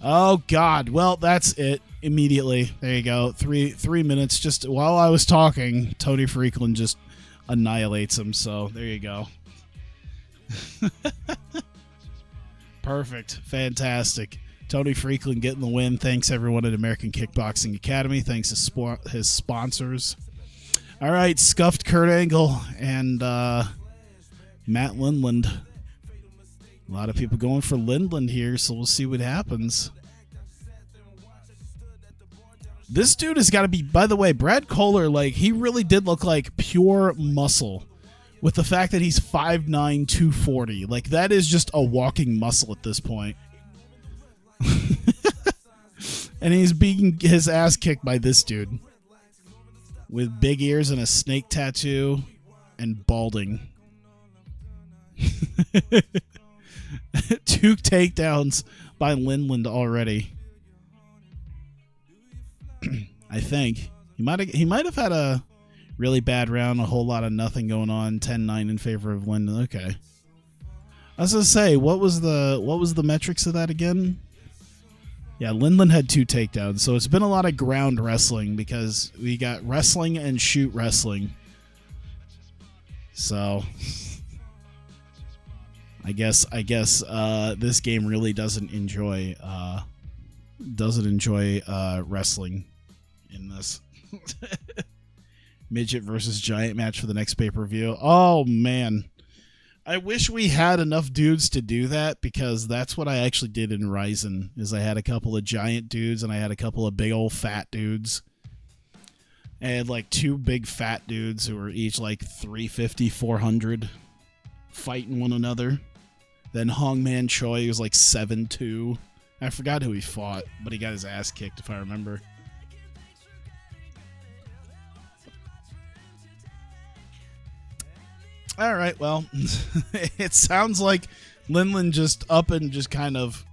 Speaker 1: Oh God! Well, that's it. Immediately, there you go. 3 minutes. Just while I was talking, Tony Freakland just annihilates him. So there you go. Perfect. Fantastic. Tony Freakland getting the win. Thanks everyone at American Kickboxing Academy. Thanks to his sponsors. All right, scuffed Kurt Angle and Matt Lindland. A lot of people going for Lindland here, so we'll see what happens. This dude has got to be, by the way, Brad Kohler, he really did look like pure muscle with the fact that he's 5'9", 240. That is just a walking muscle at this point. And he's being his ass kicked by this dude with big ears and a snake tattoo and balding. 2 takedowns by Lindland already. I think he might have had a really bad round, a whole lot of nothing going on, 10-9 in favor of Lindland. Okay. I was gonna say, what was the metrics of that again? Yeah, Lindland had 2 takedowns, so it's been a lot of ground wrestling because we got wrestling and shoot wrestling. So I guess this game really doesn't enjoy wrestling in this. Midget versus giant match for the next pay-per-view. Oh man, I wish we had enough dudes to do that, because that's what I actually did in Ryzen. Is I had a couple of giant dudes and I had a couple of big old fat dudes. I had like 2 big fat dudes who were each like 350, 400, fighting one another. Then Hongman Choi was like 7'2". I forgot who he fought, but he got his ass kicked if I remember. All right, well, it sounds like Lindland just up and just kind of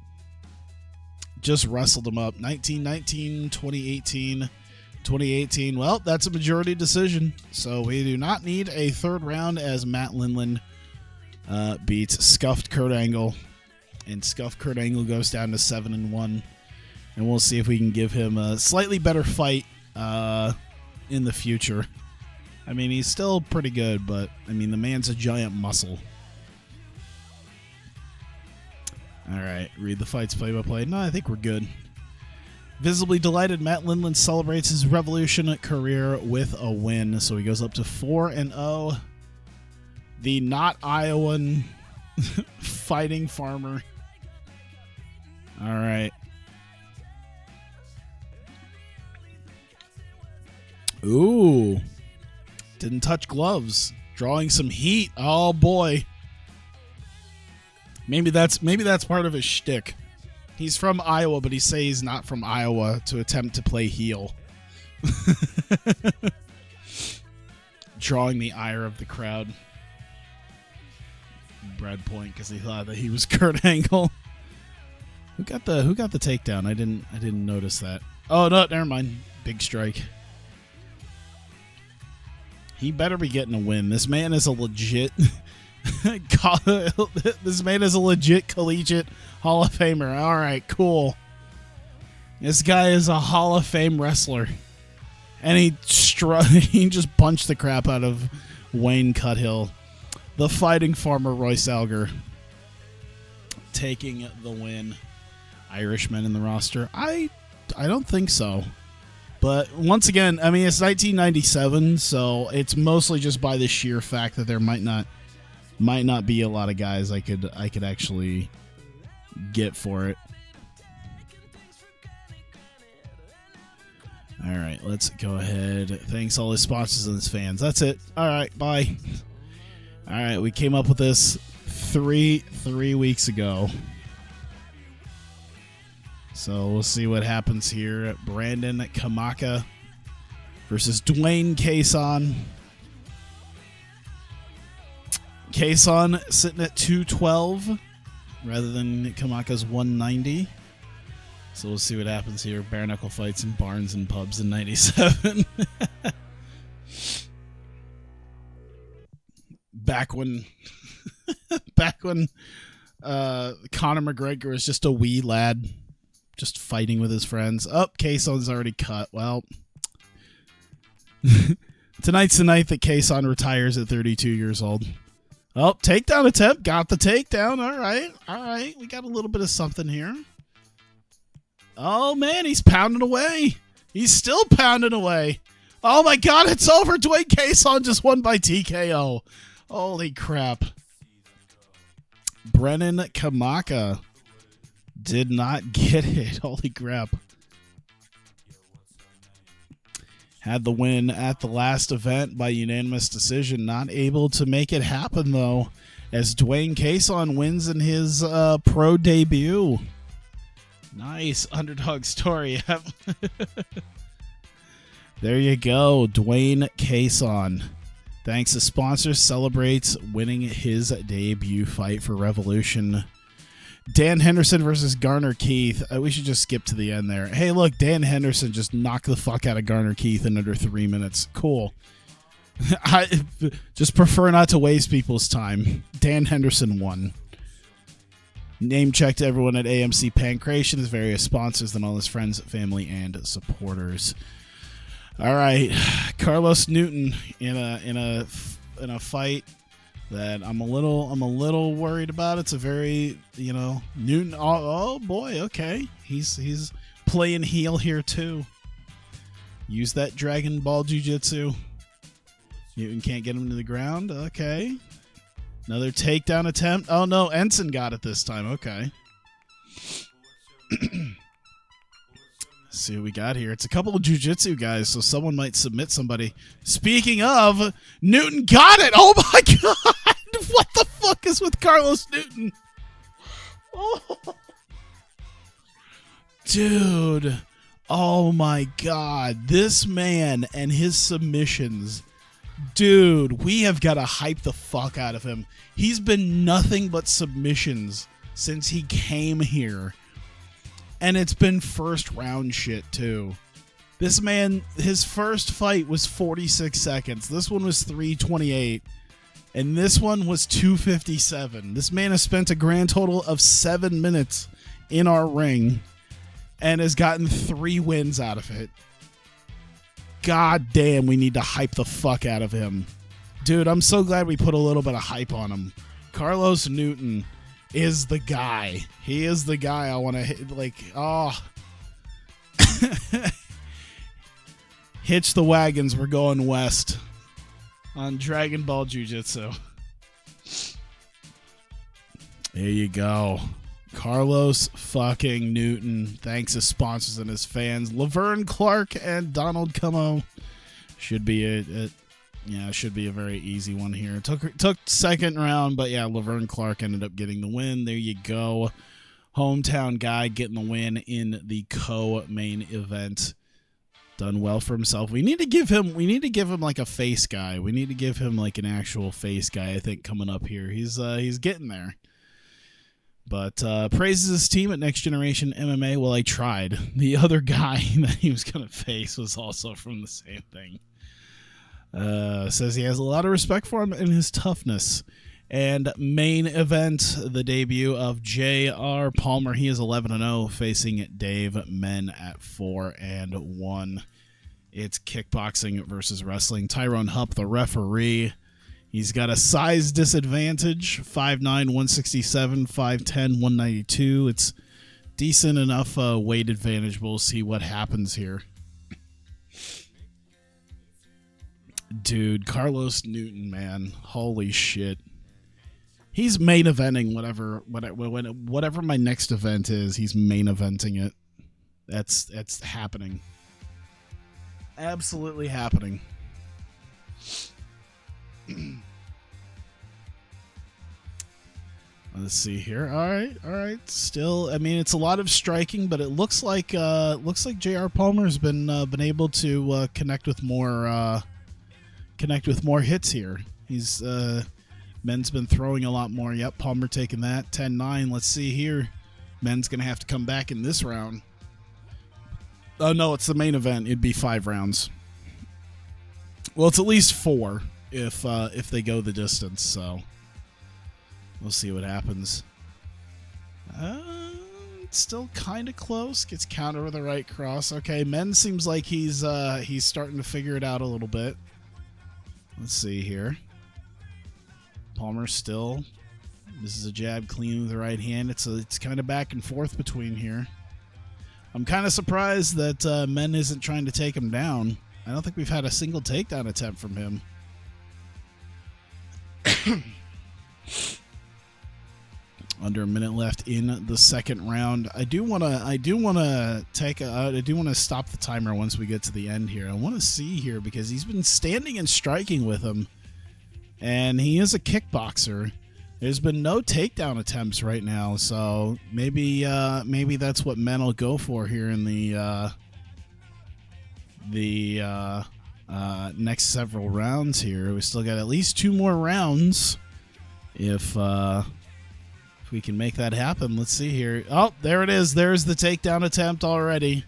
Speaker 1: just wrestled him up. 1919, 2018, 2018. Well, that's a majority decision, so we do not need a third round as Matt Lindland beats Scuffed Kurt Angle, and Scuffed Kurt Angle goes down to 7-1, and we'll see if we can give him a slightly better fight in the future. I mean, he's still pretty good, but, I mean, the man's a giant muscle. All right, read the fights play-by-play. No, I think we're good. Visibly delighted, Matt Lindland celebrates his Revolution career with a win, so he goes up to 4-0. The not Iowan fighting farmer. All right. Ooh. Didn't touch gloves. Drawing some heat. Oh boy. Maybe that's part of his shtick. He's from Iowa, but he says he's not from Iowa to attempt to play heel. Drawing the ire of the crowd. Brad Point because he thought that he was Kurt Angle. Who got the takedown? I didn't notice that. Oh no, never mind. Big strike. He better be getting a win. This man is a legit this man is a legit collegiate Hall of Famer. All right, cool. This guy is a Hall of Fame wrestler. And he just punched the crap out of Wayne Cuthill. The fighting farmer Royce Alger taking the win. Irishmen in the roster? I don't think so. But once again, I mean, it's 1997, so it's mostly just by the sheer fact that there might not be a lot of guys I could actually get for it. All right, let's go ahead. Thanks all his sponsors and his fans. That's it. All right, bye. All right, we came up with this three weeks ago. So we'll see what happens here. Brandon Kamaka versus Dwayne Cason. Cason sitting at 212 rather than Kamaka's 190. So we'll see what happens here. Bare knuckle fights in barns and pubs in 97. Back when Conor McGregor was just a wee lad, just fighting with his friends. Oh, Cason's already cut. Well, tonight's the night that Cason retires at 32 years old. Oh, takedown attempt. Got the takedown. All right. We got a little bit of something here. Oh, man, he's pounding away. He's still pounding away. Oh, my God, it's over. Dwayne Cason just won by TKO. Holy crap. Brennan Kamaka did not get it. Holy crap. Had the win at the last event by unanimous decision. Not able to make it happen, though, as Dwayne Cason wins in his pro debut. Nice underdog story. There you go. Dwayne Cason Thanks to sponsors, celebrates winning his debut fight for Revolution. Dan Henderson versus Garner Keith. We should just skip to the end there. Hey, look, Dan Henderson just knocked the fuck out of Garner Keith in under 3 minutes. Cool. I just prefer not to waste people's time. Dan Henderson won. Name check to everyone at AMC Pancration, his various sponsors, and all his friends, family, and supporters. All right, Carlos Newton in a fight that I'm a little worried about. It's a very, Newton. Oh boy, okay, he's playing heel here too. Use that Dragon Ball Jiu-Jitsu. Newton can't get him to the ground. Okay. Another takedown attempt. Oh, no. Ensign got it this time. Okay. Let's see what we got here. It's a couple of jiu-jitsu guys, so someone might submit somebody. Speaking of, Newton got it. Oh, my God. What the fuck is with Carlos Newton? Oh. Dude. Oh, my God. This man and his submissions. Dude, we have got to hype the fuck out of him. He's been nothing but submissions since he came here. And it's been first round shit, too. This man, his first fight was 46 seconds. This one was 3:28. And this one was 2:57. This man has spent a grand total of 7 minutes in our ring and has gotten 3 wins out of it. God damn, we need to hype the fuck out of him. Dude, I'm so glad we put a little bit of hype on him. Carlos Newton is the guy. He is the guy I want to hit. Like, oh. Hitch the wagons. We're going west on Dragon Ball Jiu-Jitsu. There you go. Carlos fucking Newton. Thanks to sponsors and his fans. Laverne Clark and Donald Cummo. Should be a very easy one here. Took second round, but yeah, Laverne Clark ended up getting the win. There you go. Hometown guy getting the win in the co-main event. Done well for himself. We need to give him like a face guy. We need to give him like an actual face guy, I think, coming up here. He's getting there. But praises his team at Next Generation MMA. Well, I tried. The other guy that he was going to face was also from the same thing. Says he has a lot of respect for him and his toughness. And main event, the debut of J.R. Palmer. He is 11-0, facing Dave Men at 4-1. It's kickboxing versus wrestling. Tyrone Hupp, the referee. He's got a size disadvantage, 5'9", 167, 5'10", 192. It's decent enough weight advantage. We'll see what happens here. Dude, Carlos Newton, man. Holy shit. He's main eventing whatever my next event is. He's main eventing it. That's happening. Absolutely happening. Let's see here. All right. Still, I mean, it's a lot of striking, but it looks like J.R. Palmer's been able to connect with more hits here. He's Men's been throwing a lot more. Yep, Palmer taking that 10-9. Let's see here. Men's gonna have to come back in this round. Oh no, it's the main event. It'd be 5 rounds. Well, it's at least 4 if they go the distance. So we'll see what happens. It's still kind of close. Gets countered with a right cross. Okay, Men seems like he's starting to figure it out a little bit. Let's see here. Palmer still. This is a jab clean with the right hand. It's kind of back and forth between here. I'm kind of surprised that Men isn't trying to take him down. I don't think we've had a single takedown attempt from him. Under a minute left in the second round. I do want to stop the timer once we get to the end here. I want to see here because he's been standing and striking with him, and he is a kickboxer. There's been no takedown attempts right now, so maybe that's what Men will go for here in the next several rounds here. We still got at least 2 more rounds. If we can make that happen. Let's see here. Oh, there it is. There's the takedown attempt already.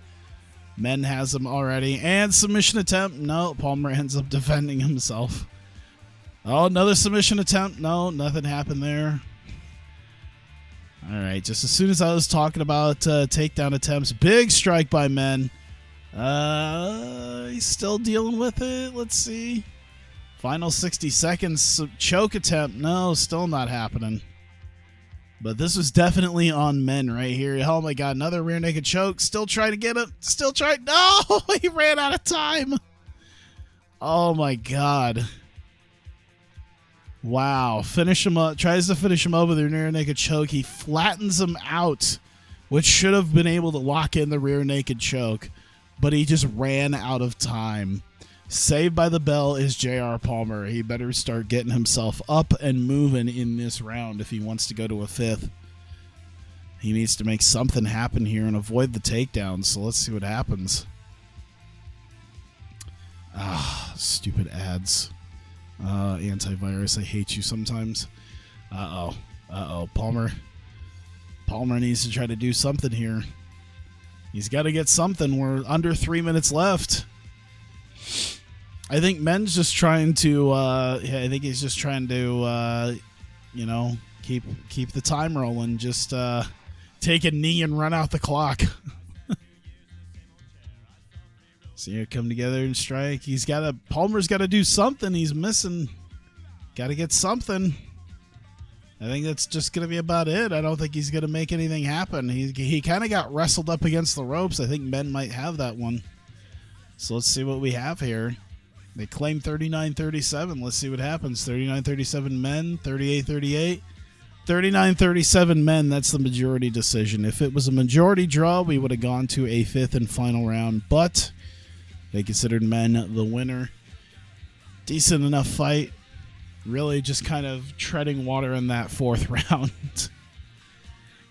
Speaker 1: Men has him already. And submission attempt. No, Palmer ends up defending himself. Oh, another submission attempt. No, nothing happened there. All right, just as soon as I was talking about takedown attempts, big strike by Men. He's still dealing with it. Let's see. Final 60 seconds. Choke attempt. No, still not happening. But this was definitely on Men right here. Oh my God, another rear naked choke. Still trying to get it. Still trying. No, he ran out of time. Oh my God. Wow. Finish him up. Tries to finish him up with a rear naked choke. He flattens him out, which should have been able to lock in the rear naked choke. But he just ran out of time. Saved by the bell is J.R. Palmer. He better start getting himself up and moving in this round if he wants to go to a 5th. He needs to make something happen here and avoid the takedowns. So let's see what happens. Ah, stupid ads. Antivirus, I hate you sometimes. Uh-oh. Palmer needs to try to do something here. He's got to get something. We're under 3 minutes left. I think Men's just trying to. I think he's just trying to, keep the time rolling. Just take a knee and run out the clock. So here, come together and strike. Palmer's got to do something. He's missing. Got to get something. I think that's just going to be about it. I don't think he's going to make anything happen. He kind of got wrestled up against the ropes. I think Men might have that one. So let's see what we have here. They claim 39-37. Let's see what happens. 39-37 Men, 38-38. 39-37 Men, that's the majority decision. If it was a majority draw, we would have gone to a 5th and final round, but they considered Men the winner. Decent enough fight. Really just kind of treading water in that 4th round.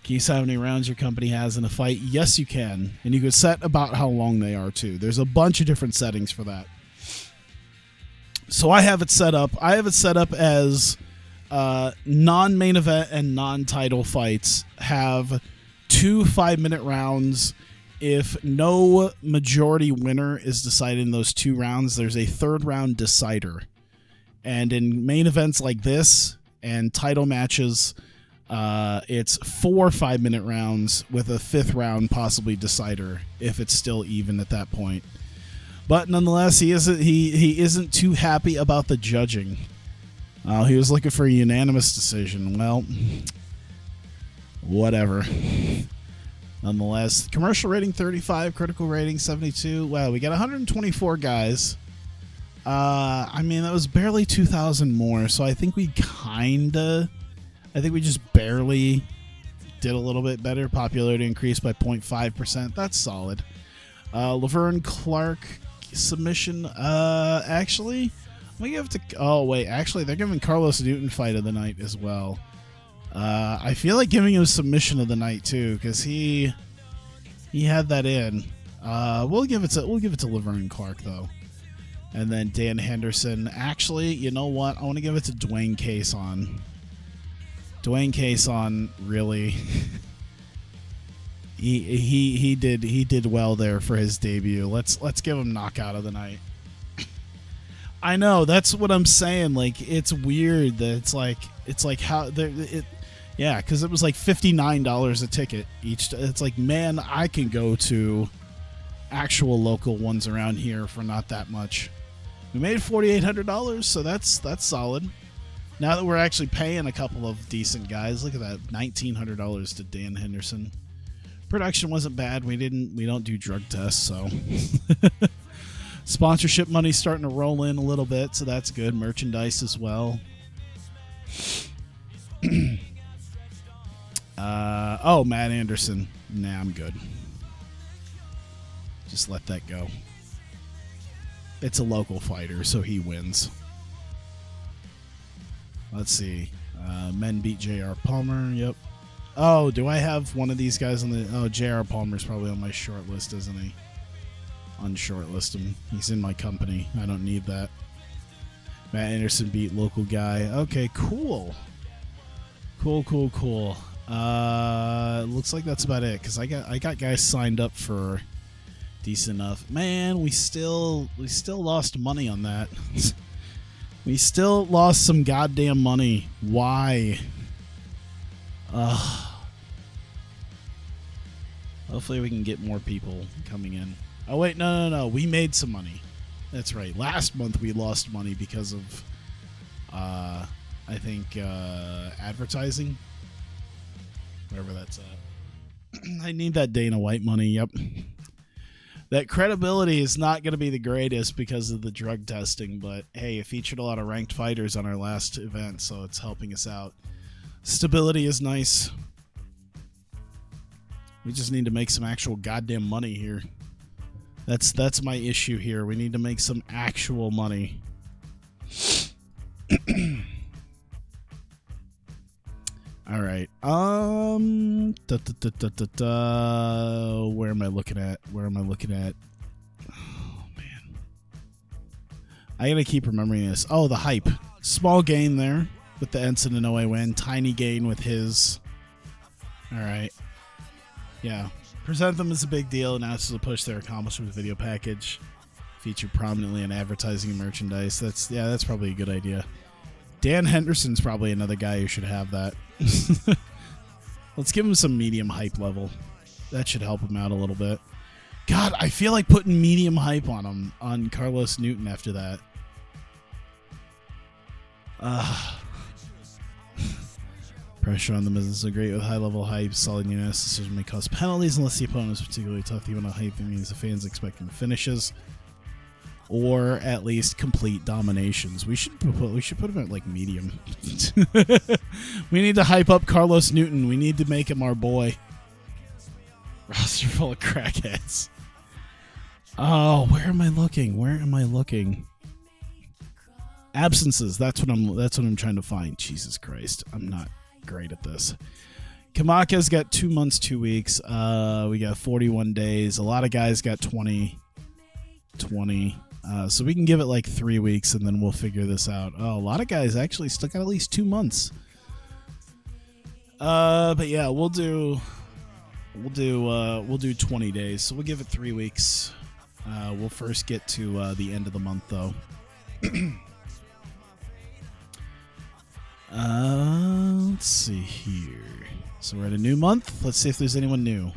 Speaker 1: Can you see how many rounds your company has in a fight? Yes, you can. And you can set about how long they are, too. There's a bunch of different settings for that. So I have it set up. I have it set up as non-main event and non-title fights have 2 5-minute rounds. If no majority winner is decided in those 2 rounds, there's a 3rd round decider. And in main events like this and title matches, it's 4 5-minute rounds with a 5th round possibly decider if it's still even at that point. But nonetheless, he isn't too happy about the judging. He was looking for a unanimous decision. Well, whatever. Nonetheless, commercial rating 35, critical rating 72. Wow, we got 124 guys. I mean, that was barely 2,000 more, so I think we just barely did a little bit better. Popularity increased by 0.5%. That's solid. Laverne Clark submission. Actually, we give to. Oh wait, actually, they're giving Carlos Newton fight of the night as well. I feel like giving him submission of the night too, because he had that in. We'll give it to Laverne Clark though. And then Dan Henderson. Actually, you know what? I want to give it to Dwayne Cason. Dwayne Cason really he did well there for his debut. Let's give him knockout of the night. I know, that's what I'm saying. Like, it's weird that it's like how yeah, because it was like $59 a ticket each. It's like, man, I can go to actual local ones around here for not that much. We made $4,800, so that's solid. Now that we're actually paying a couple of decent guys, look at that, $1,900 to Dan Henderson. Production wasn't bad. We don't do drug tests, so sponsorship money's starting to roll in a little bit, so that's good. Merchandise as well. Oh, Matt Anderson. Nah, I'm good. Just let that go. It's a local fighter, so he wins. Let's see. Men beat J.R. Palmer. Yep. Oh, do I have one of these guys on the... Oh, J.R. Palmer's probably on my short list, isn't he? unshortlist him. He's in my company. I don't need that. Matt Anderson beat local guy. Okay, cool. Cool. Looks like that's about it, because I got guys signed up for decent enough. Man, we still lost money on that. We still lost some goddamn money. Why? Hopefully we can get more people coming in. Oh wait, no. We made some money. That's right. Last month we lost money because of I think advertising. Wherever that's at. I need that Dana White money. Yep. That credibility is not going to be the greatest because of the drug testing, but hey, it featured a lot of ranked fighters on our last event, so it's helping us out. Stability is nice. We just need to make some actual goddamn money here. That's my issue here. We need to make some actual money. All right. Where am I looking at? Oh man, I gotta keep remembering this. Oh, the hype. Small gain there with the Ensign and OA win. Tiny gain with his. All right. Yeah. Present them as a big deal. Announce to push their accomplishments video package. Featured prominently in advertising and merchandise. That's probably a good idea. Dan Henderson's probably another guy who should have that. Let's give him some medium hype level. That should help him out a little bit. God, I feel like putting medium hype on him, on Carlos Newton after that. Pressure on the business is great with high level hype. Solid unanimous decision may cause penalties unless the opponent is particularly tough. Even though hype means the fans expecting finishes. Or at least complete dominations. We should put him at like medium. We need to hype up Carlos Newton. We need to make him our boy. Roster full of crackheads. Oh, where am I looking? Absences. That's what I'm trying to find. Jesus Christ, I'm not great at this. Kamaka's got 2 months, 2 weeks. We got 41 days. A lot of guys got 20. So we can give it like 3 weeks and then we'll figure this out. Oh, a lot of guys actually still got at least 2 months. But yeah, we'll do 20 days. So we'll give it 3 weeks. We'll first get to the end of the month though. Let's see here. So we're at a new month. Let's see if there's anyone new.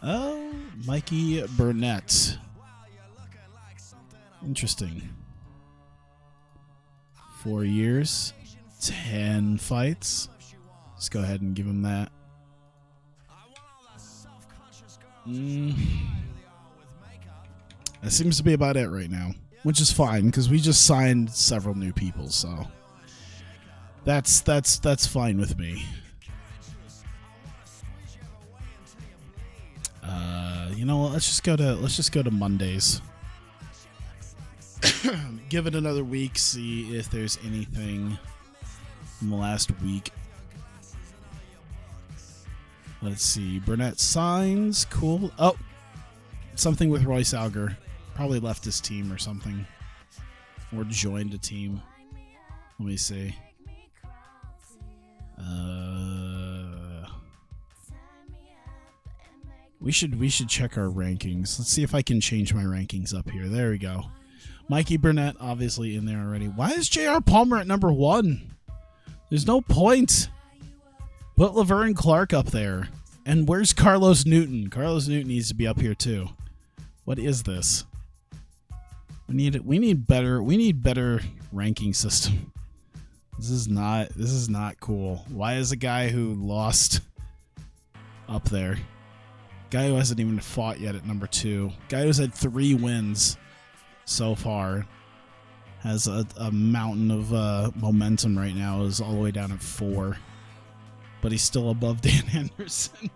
Speaker 1: Oh, Mikey Burnett. Interesting. 4 years, 10 fights. Let's go ahead and give him that. That seems to be about it right now, which is fine because we just signed several new people, so that's fine with me. You know what? Let's just go to Mondays. Give it another week. See if there's anything in the last week. Let's see. Burnett signs. Cool. Oh, something with Royce Alger. Probably left his team or something, or joined a team. Let me see. We should check our rankings. Let's see if I can change my rankings up here. There we go. Mikey Burnett obviously in there already. Why is J.R. Palmer at number 1? There's no point. Put Laverne Clark up there. And where's Carlos Newton? Carlos Newton needs to be up here too. What is this? We need better ranking system. This is not cool. Why is a guy who lost up there? Guy who hasn't even fought yet at number 2. Guy who's had 3 wins so far has a mountain of momentum right now. Is all the way down at 4, but he's still above Dan Henderson.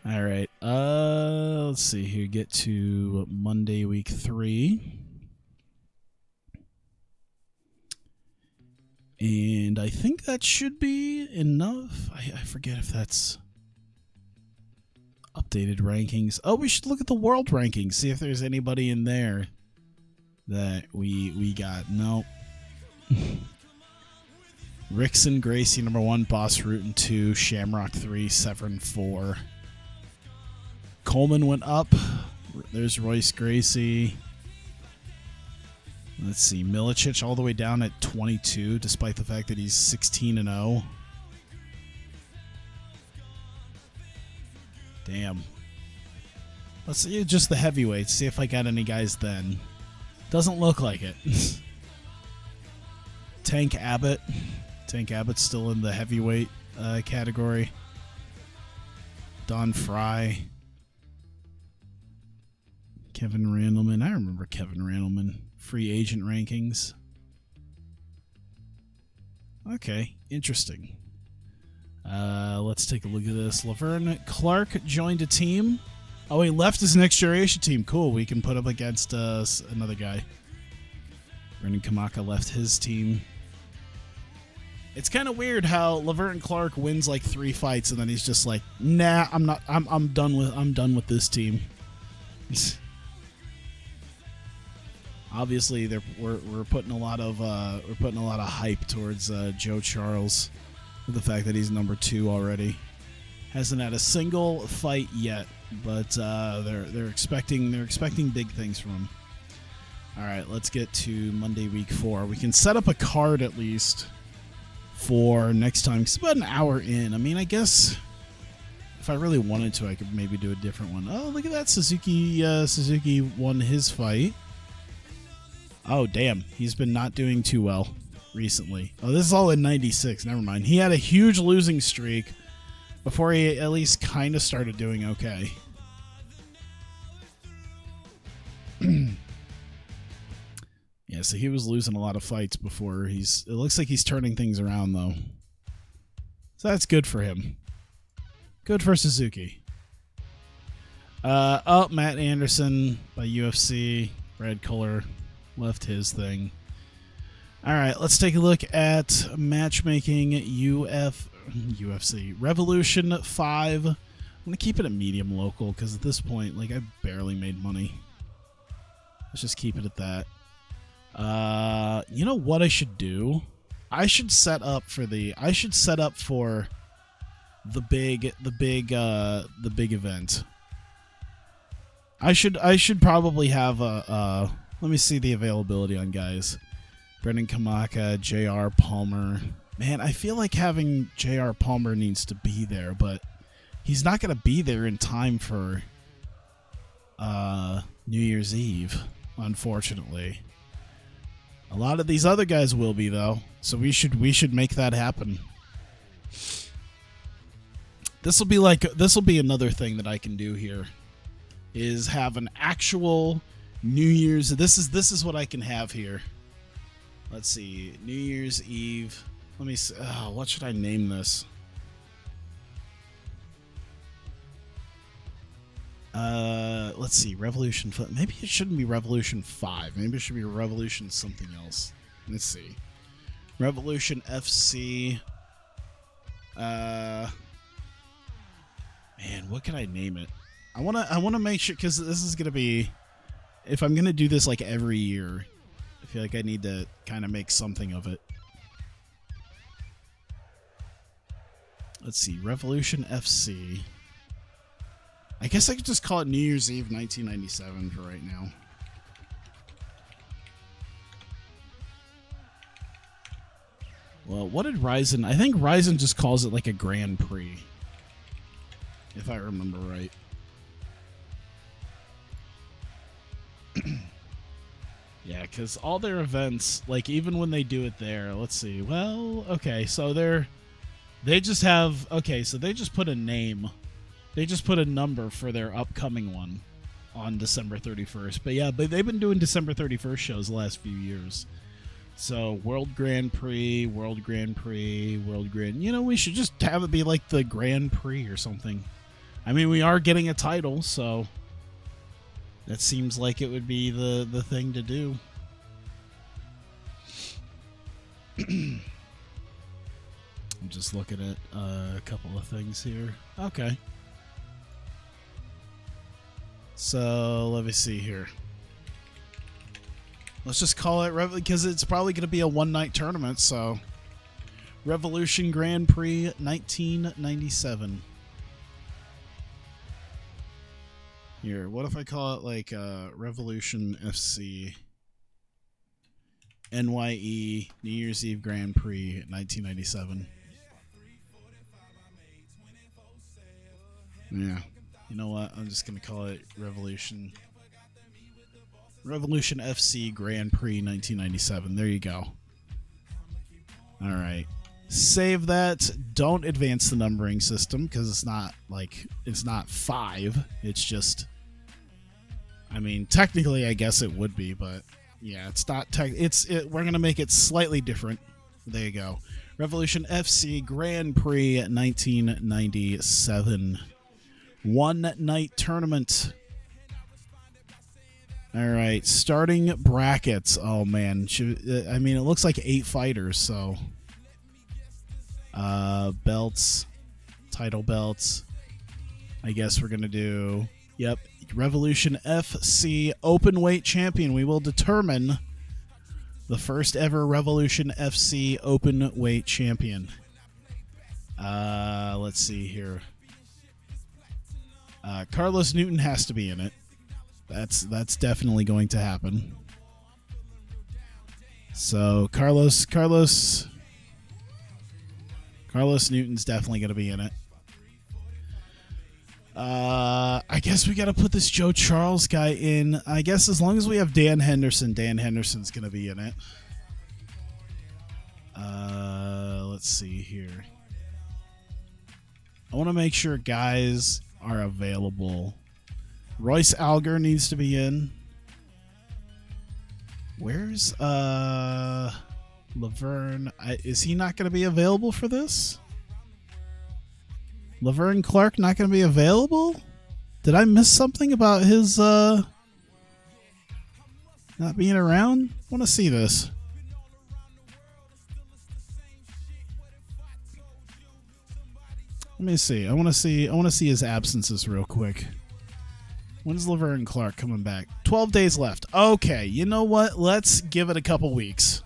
Speaker 1: All right. Let's see here. Get to Monday, week 3. Monday, week 3. And I think that should be enough. I forget if that's updated rankings. Oh, we should look at the world rankings, see if there's anybody in there that we got. Nope. Rickson, Gracie, number 1, Boss Rutan 2, Shamrock 3, Severn 4. Coleman went up. There's Royce Gracie. Let's see, Milicic all the way down at 22, despite the fact that he's 16-0. Damn. Let's see just the heavyweights, see if I got any guys then. Doesn't look like it. Tank Abbott. Tank Abbott's still in the heavyweight category. Don Fry. Kevin Randleman. I remember Kevin Randleman. Free agent rankings. Okay, interesting. Let's take a look at this. Laverne Clark joined a team. Oh, he left his Next Generation team. Cool, we can put up against another guy. Brendan Kamaka left his team. It's kind of weird how Laverne Clark wins like 3 fights and then he's just like, nah, I'm done with this team. Obviously, we're putting a lot of hype towards Joe Charles, with the fact that he's number 2 already. Hasn't had a single fight yet, but they're expecting big things from him. All right, let's get to Monday week 4. We can set up a card at least for next time. It's about an hour in. I mean, I guess if I really wanted to, I could maybe do a different one. Oh, look at that. Suzuki won his fight. Oh, damn. He's been not doing too well recently. Oh, this is all in 96. Never mind. He had a huge losing streak before he at least kind of started doing okay. Yeah, so he was losing a lot of fights before. It looks like he's turning things around, though. So that's good for him. Good for Suzuki. Matt Anderson by UFC. Red color. Left his thing. All right, let's take a look at Matchmaking UFC. Revolution 5. I'm going to keep it a medium local because at this point, like, I barely made money. Let's just keep it at that. You know what I should do? I should set up for the big event. I should probably have a let me see the availability on guys. Brendan Kamaka, JR Palmer. Man, I feel like having JR Palmer needs to be there, but he's not going to be there in time for New Year's Eve, unfortunately. A lot of these other guys will be, though, so we should make that happen. This will be another thing that I can do here, is have an actual New Year's. This is what I can have here. Let's see, New Year's Eve. Let me see. Oh, what should I name this? Let's see, Revolution. Maybe it shouldn't be Revolution 5. Maybe it should be Revolution something else. Let's see, Revolution FC. Man, what can I name it? I wanna make sure, because this is gonna be, if I'm gonna do this like every year, I feel like I need to kind of make something of it. Let's see, Revolution FC. I guess I could just call it New Year's Eve 1997 for right now. Well, what did Ryzen? I think Ryzen just calls it like a Grand Prix, if I remember right. Yeah, because all their events, like even when they do it there, let's see. Well, okay, so they just put a name. They just put a number for their upcoming one on December 31st. But yeah, they've been doing December 31st shows the last few years. So World Grand Prix, World Grand Prix, World Grand... You know, we should just have it be like the Grand Prix or something. I mean, we are getting a title, so that seems like it would be the thing to do. I'm just looking at a couple of things here. Okay. So let me see here. Let's just call it because it's probably going to be a one-night tournament. So Revolution Grand Prix 1997. Here, what if I call it like Revolution FC NYE New Year's Eve Grand Prix 1997? Yeah. You know what? I'm just going to call it Revolution FC Grand Prix 1997. There you go. All right. Save that. Don't advance the numbering system because it's not 5. It's just, I mean, technically I guess it would be, but yeah, it's not we're going to make it slightly different. There you go. Revolution FC Grand Prix 1997. One night tournament. All right, starting brackets. Oh man, I mean, it looks like 8 fighters. So, belts, title belts. I guess we're gonna do. Yep, Revolution FC Openweight Champion. We will determine the first ever Revolution FC Openweight Champion. Let's see here. Carlos Newton has to be in it. That's definitely going to happen. So Carlos Newton's definitely going to be in it. I guess we got to put this Joe Charles guy in. I guess as long as we have Dan Henderson's going to be in it. Let's see here. I want to make sure guys are available. Royce Alger needs to be in. Where's Laverne? Is he not going to be available for this? Laverne Clark not going to be available? Did I miss something about his not being around? I want to see this. Let me see. I want to see his absences real quick. When's Laverne Clark coming back? 12 days left. Okay, you know what? Let's give it a couple weeks.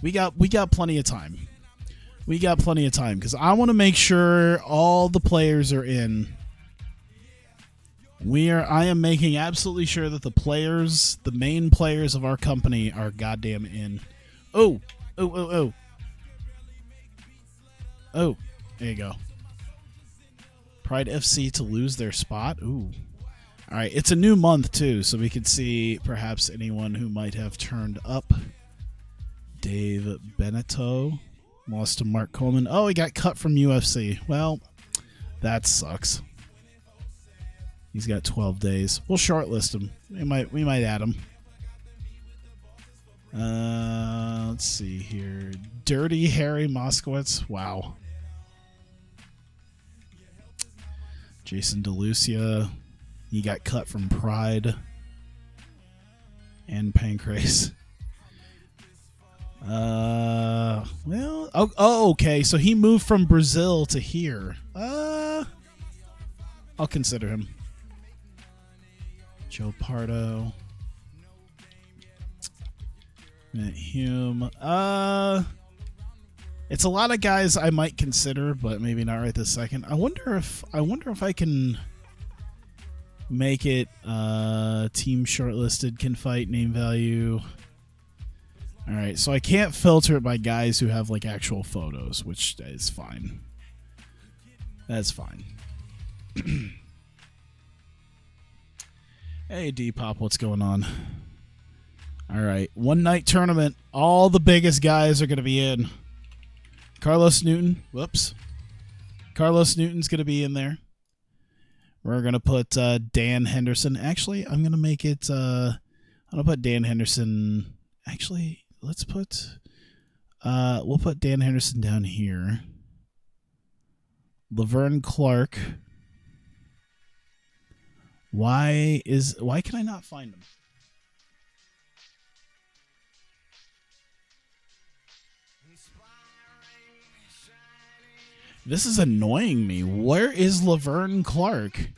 Speaker 1: We got plenty of time. We got plenty of time because I want to make sure all the players are in. I am making absolutely sure that the main players of our company are goddamn in. Oh, there you go. Pride FC to lose their spot. Ooh. All right, it's a new month too, so we could see perhaps anyone who might have turned up. Dave Beneteau lost to Mark Coleman. Oh, he got cut from UFC. Well, that sucks. He's got 12 days. We'll shortlist him. We might add him. Let's see here. Dirty Harry Moskowitz. Wow. Jason DeLucia. He got cut from Pride and Pancrase. Well, okay. So he moved from Brazil to here. I'll consider him. Joe Pardo. Matt Hume. It's a lot of guys I might consider, but maybe not right this second. I wonder if I can make it team shortlisted, can fight, name value. All right, so I can't filter it by guys who have like actual photos, which is fine. That's fine. Hey, Depop, what's going on? All right, one night tournament. All the biggest guys are going to be in. Carlos Newton. Whoops. Carlos Newton's going to be in there. We're going to put Dan Henderson. Actually, I'm going to make it. I'm going to put Dan Henderson. Actually, let's put. We'll put Dan Henderson down here. Laverne Clark. Why can I not find him? This is annoying me. Where is Laverne Clark?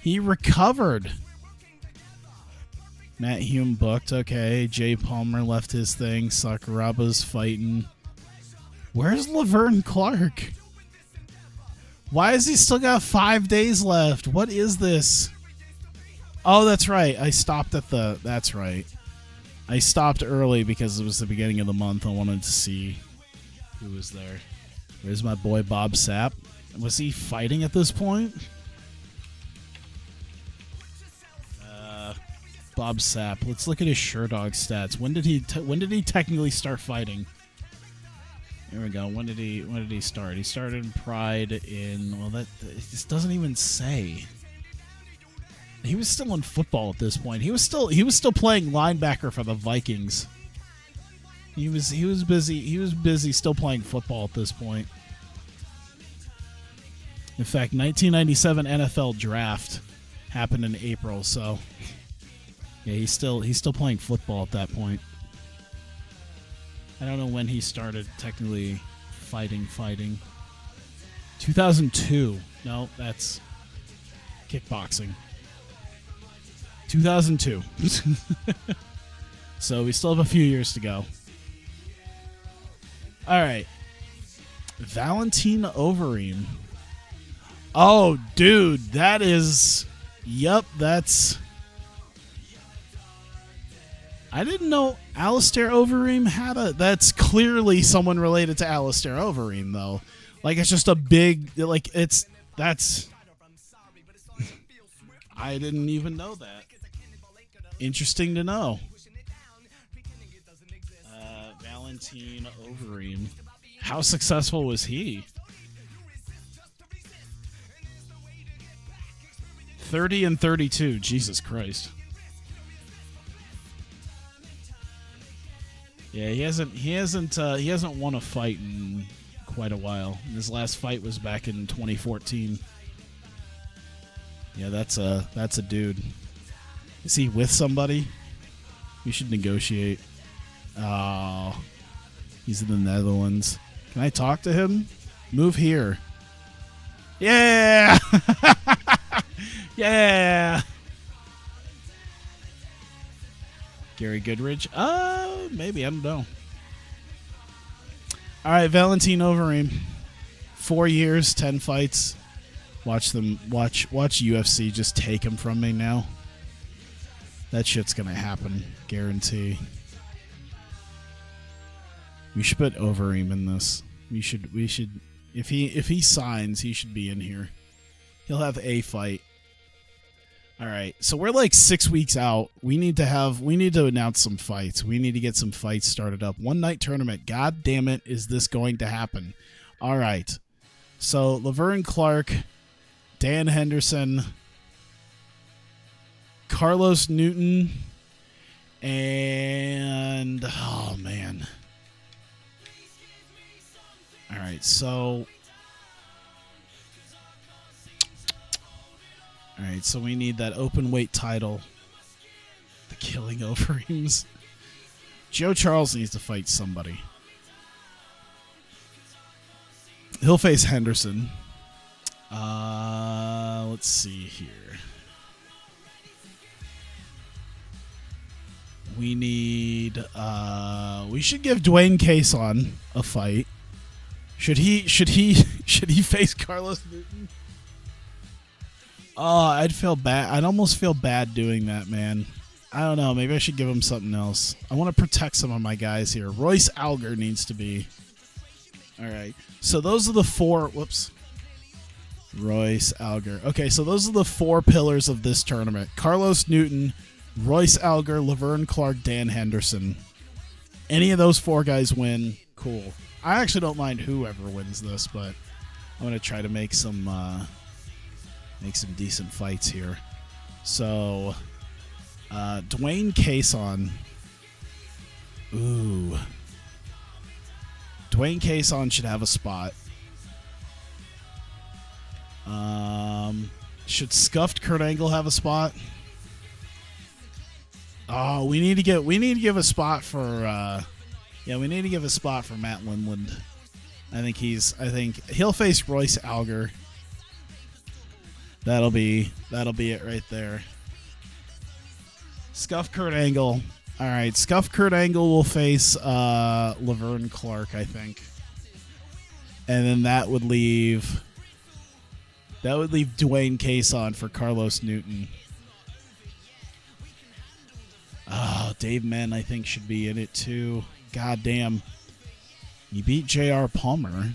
Speaker 1: He recovered. Matt Hume booked. Okay. Jay Palmer left his thing. Sakuraba's fighting. Where's Laverne Clark? Why has he still got 5 days left? What is this? Oh, that's right. I stopped at the... That's right. I stopped early because it was the beginning of the month. I wanted to see who was there. Where's my boy Bob Sapp? Was he fighting at this point? Bob Sapp. Let's look at his Sherdog stats. When did he technically start fighting? There we go. When did he start? He started in Pride in... Well, that this doesn't even say. He was still in football at this point. He was still playing linebacker for the Vikings. He was busy still playing football at this point. In fact, 1997 NFL draft happened in April, so yeah, he's still playing football at that point. I don't know when he started technically fighting. 2002. No, that's kickboxing. 2002. So we still have a few years to go. All right. Valentin Overeem. Oh, dude, that is... Yep, that's... I didn't know Alistair Overeem had a... That's clearly someone related to Alistair Overeem, though. Like, it's just a big... Like, it's... That's... I didn't even know that. Interesting to know. Valentin Overeem. How successful was he? 30-32. Jesus Christ. Yeah, he hasn't won a fight in quite a while. His last fight was back in 2014. Yeah, that's a dude. Is he with somebody? We should negotiate. Oh, he's in the Netherlands. Can I talk to him? Move here. Yeah! Yeah! Gary Goodridge? Maybe. I don't know. All right, Valentin Overeem. 4 years, 10 fights. Watch UFC just take him from me now. That shit's gonna happen. Guarantee. We should put Overeem in this. We should if he signs, he should be in here. He'll have a fight. All right. So we're like 6 weeks out. We need to announce some fights. We need to get some fights started up. One night tournament. God damn it, is this going to happen? All right. So Laverne Clark, Dan Henderson, Carlos Newton, and oh man. All right, so we need that open weight title. The Killing Overeems. Joe Charles needs to fight somebody. He'll face Henderson. Let's see here. We need we should give Dwayne Cason a fight. Should he face Carlos Newton? Oh, I'd feel bad. I'd almost feel bad doing that, man. I don't know. Maybe I should give him something else. I want to protect some of my guys here. Royce Alger needs to be. All right. So those are the four. Whoops. Royce Alger. Okay, so those are the four pillars of this tournament. Carlos Newton, Royce Alger, Laverne Clark, Dan Henderson. Any of those four guys win, cool. I actually don't mind whoever wins this, but I'm going to try to make some decent fights here. So, Dwayne Cason. Ooh. Dwayne Cason should have a spot. Should Scuffed Kurt Angle have a spot? Oh, we need to give a spot for we need to give a spot for Matt Lindland. I think he'll face Royce Alger. That'll be it right there. Scuff Kurt Angle. All right, Scuff Kurt Angle will face Laverne Clark, I think. And then that would leave Dwayne Cason for Carlos Newton. Oh, Dave Menn, I think, should be in it too. God damn. You beat J.R. Palmer.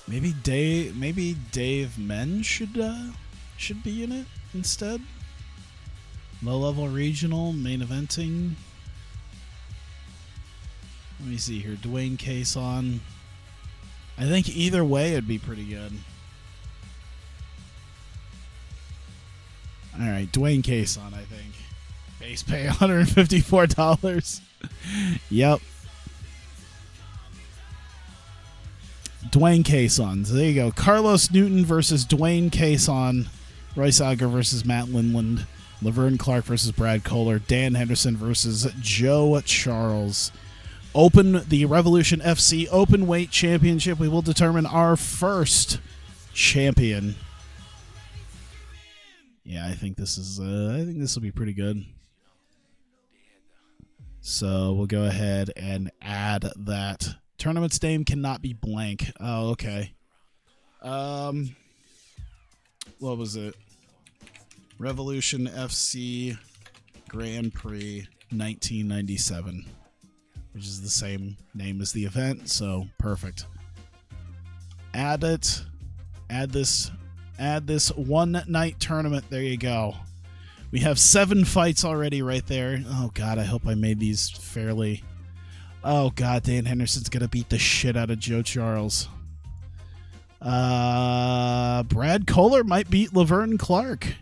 Speaker 1: Maybe Dave Menn should be in it instead. Low-level regional, main eventing. Let me see here. Dwayne Cason. I think either way it'd be pretty good. All right, Dwayne Cason, I think. Base pay $154. Yep. Dwayne Cason. So there you go. Carlos Newton versus Dwayne Cason. Royce Alger versus Matt Lindland. Laverne Clark versus Brad Kohler. Dan Henderson versus Joe Charles. The Revolution FC Open Weight Championship. We will determine our first champion. Yeah, I think this will be pretty good. So we'll go ahead and add that. Tournament's name cannot be blank. Oh, okay. What was it? Revolution FC Grand Prix 1997, which is the same name as the event, so perfect. Add it. Add this one night tournament. There you go. We have 7 fights already right there. Oh god, I hope I made these fairly. Oh god, Dan Henderson's gonna beat the shit out of Joe Charles. Brad Kohler might beat Laverne Clark.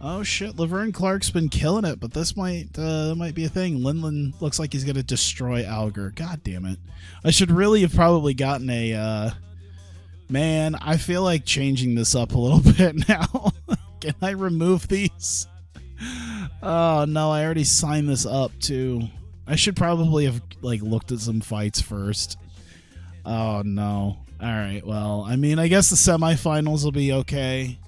Speaker 1: Oh shit, Laverne Clark's been killing it, but this might be a thing. Lindland looks like he's gonna destroy Alger. God damn it. I should really have probably gotten a man, I feel like changing this up a little bit now. Can I remove these? Oh no, I already signed this up too. I should probably have looked at some fights first. Oh no. Alright, well, I mean, I guess the semifinals will be okay.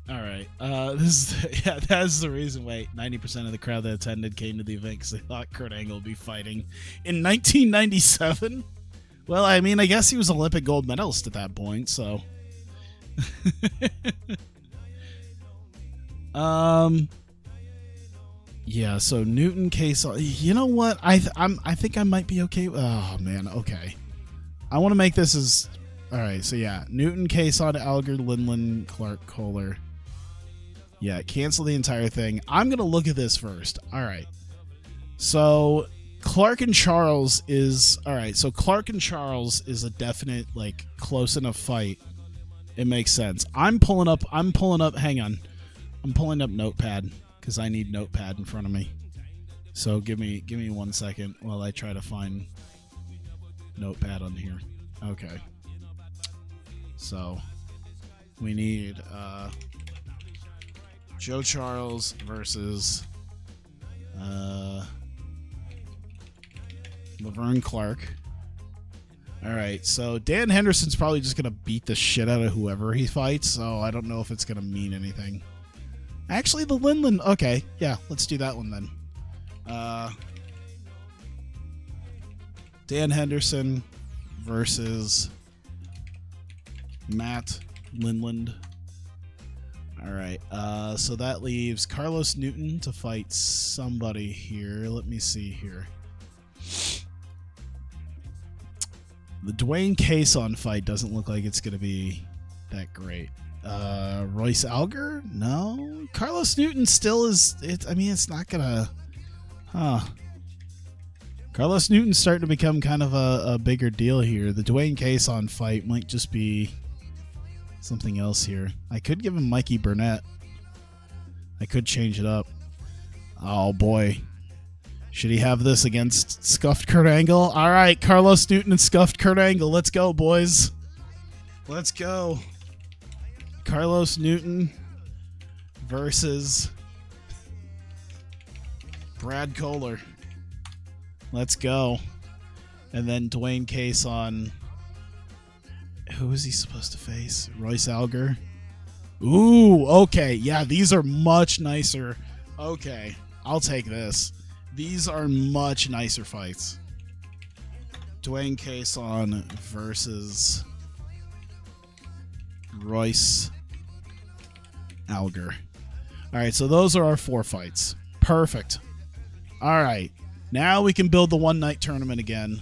Speaker 1: Alright, that's the reason. Wait, 90% of the crowd that attended came to the event because they thought Kurt Angle would be fighting in 1997. Well, I mean, I guess he was Olympic gold medalist at that point, so. Yeah, so Newton case. You know what? I think I might be okay. Oh man, okay. I want to make this as all right. So yeah, Newton case on Alger, Lindland, Clark, Kohler. Yeah, cancel the entire thing. I'm gonna look at this first. All right. So Clark and Charles is all right. So Clark and Charles is a definite close enough fight. It makes sense. I'm pulling up. Hang on. I'm pulling up Notepad because I need Notepad in front of me. So give me 1 second while I try to find Notepad on here. Okay. So we need Joe Charles versus Laverne Clark. All right, so Dan Henderson's probably just going to beat the shit out of whoever he fights, so I don't know if it's going to mean anything. Actually, the Lindland... Okay, yeah, let's do that one then. Dan Henderson versus Matt Lindland. All right, so that leaves Carlos Newton to fight somebody here. Let me see here. The Dwayne Cason fight doesn't look like it's going to be that great. Royce Alger? No. Carlos Newton still is... I mean, it's not going to... Huh. Carlos Newton's starting to become kind of a bigger deal here. The Dwayne Cason fight might just be something else here. I could give him Mikey Burnett. I could change it up. Oh, boy. Should he have this against Scuffed Kurt Angle? All right, Carlos Newton and Scuffed Kurt Angle. Let's go, boys. Let's go. Carlos Newton versus Brad Kohler. Let's go. And then Dwayne Cason. Who is he supposed to face? Royce Alger. Ooh, okay. Yeah, these are much nicer. Okay, I'll take this. These are much nicer fights. Dwayne Cason versus Royce Alger. All right, so those are our 4 fights. Perfect. All right, now we can build the one-night tournament again.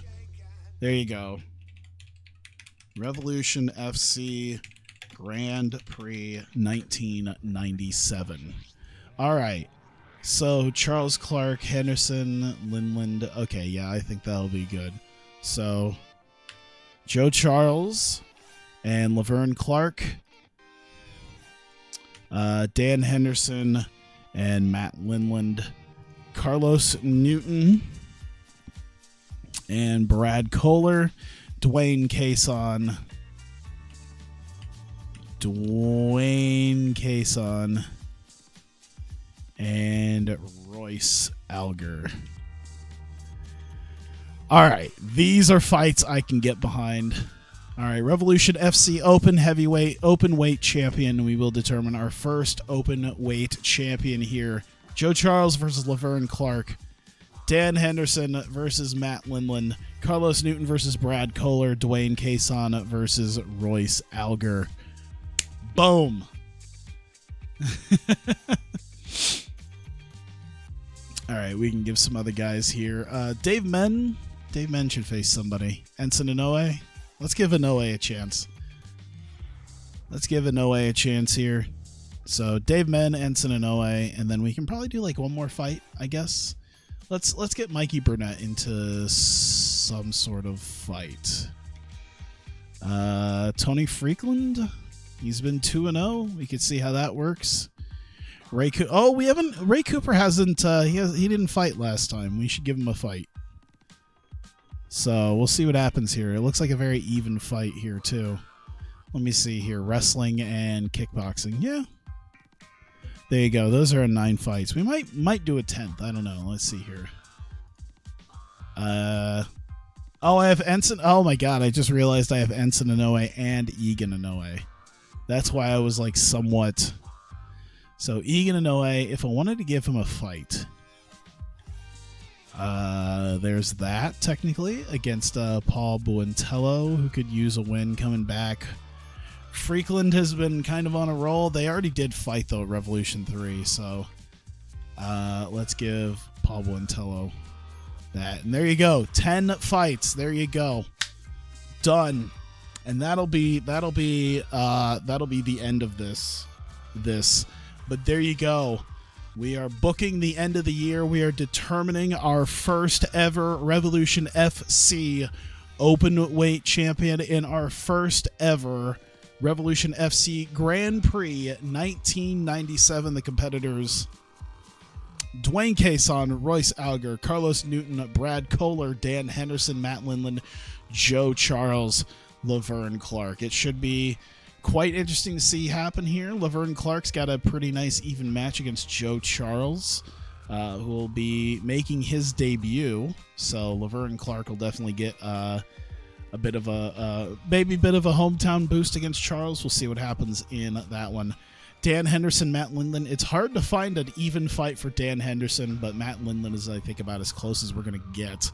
Speaker 1: There you go. Revolution FC Grand Prix 1997. All right. So, Charles Clark, Henderson, Linland. Okay, yeah, I think that'll be good. So, Joe Charles and Laverne Clark, Dan Henderson and Matt Linland, Carlos Newton and Brad Kohler, Dwayne Cason, and Royce Alger. All right, these are fights I can get behind. All right, Revolution FC open weight champion. We will determine our first open weight champion here. Joe Charles versus Laverne Clark. Dan Henderson versus Matt Linland. Carlos Newton versus Brad Kohler. Dwayne Cason versus Royce Alger. Boom. All right, we can give some other guys here. Dave Men should face somebody. Enson Inoue. Let's give Inoue a chance. Here. So Dave Men, Enson Inoue, and then we can probably do like one more fight, I guess. Let's get Mikey Burnett into some sort of fight. Tony Freakland. He's been 2-0. We could see how that works. Ray Cooper hasn't. He didn't fight last time. We should give him a fight. So we'll see what happens here. It looks like a very even fight here too. Let me see here. Wrestling and kickboxing. Yeah. There you go. Those are 9 fights. We might do a 10th. I don't know. Let's see here. I have Enson. Oh my God! I just realized I have Enson Inoue and Egan Inoue. That's why I was like somewhat. So Egan Inoue, if I wanted to give him a fight, there's that technically against Paul Buentello, who could use a win coming back. Freakland has been kind of on a roll. They already did fight though at Revolution 3, so let's give Paul Buentello that. And there you go, 10 fights. There you go, done. And that'll be the end of this. But there you go. We are booking the end of the year. We are determining our first ever Revolution FC open weight champion in our first ever Revolution FC Grand Prix 1997. The competitors: Dwayne Cason, Royce Alger, Carlos Newton, Brad Kohler, Dan Henderson, Matt Linland, Joe Charles, Laverne Clark. It should be quite interesting to see happen here. Laverne Clark's got a pretty nice even match against Joe Charles, who will be making his debut. So Laverne Clark will definitely get a bit of a hometown boost against Charles. We'll see what happens in that one. Dan Henderson, Matt Linland. It's hard to find an even fight for Dan Henderson, but Matt Linland is, I think, about as close as we're going to get.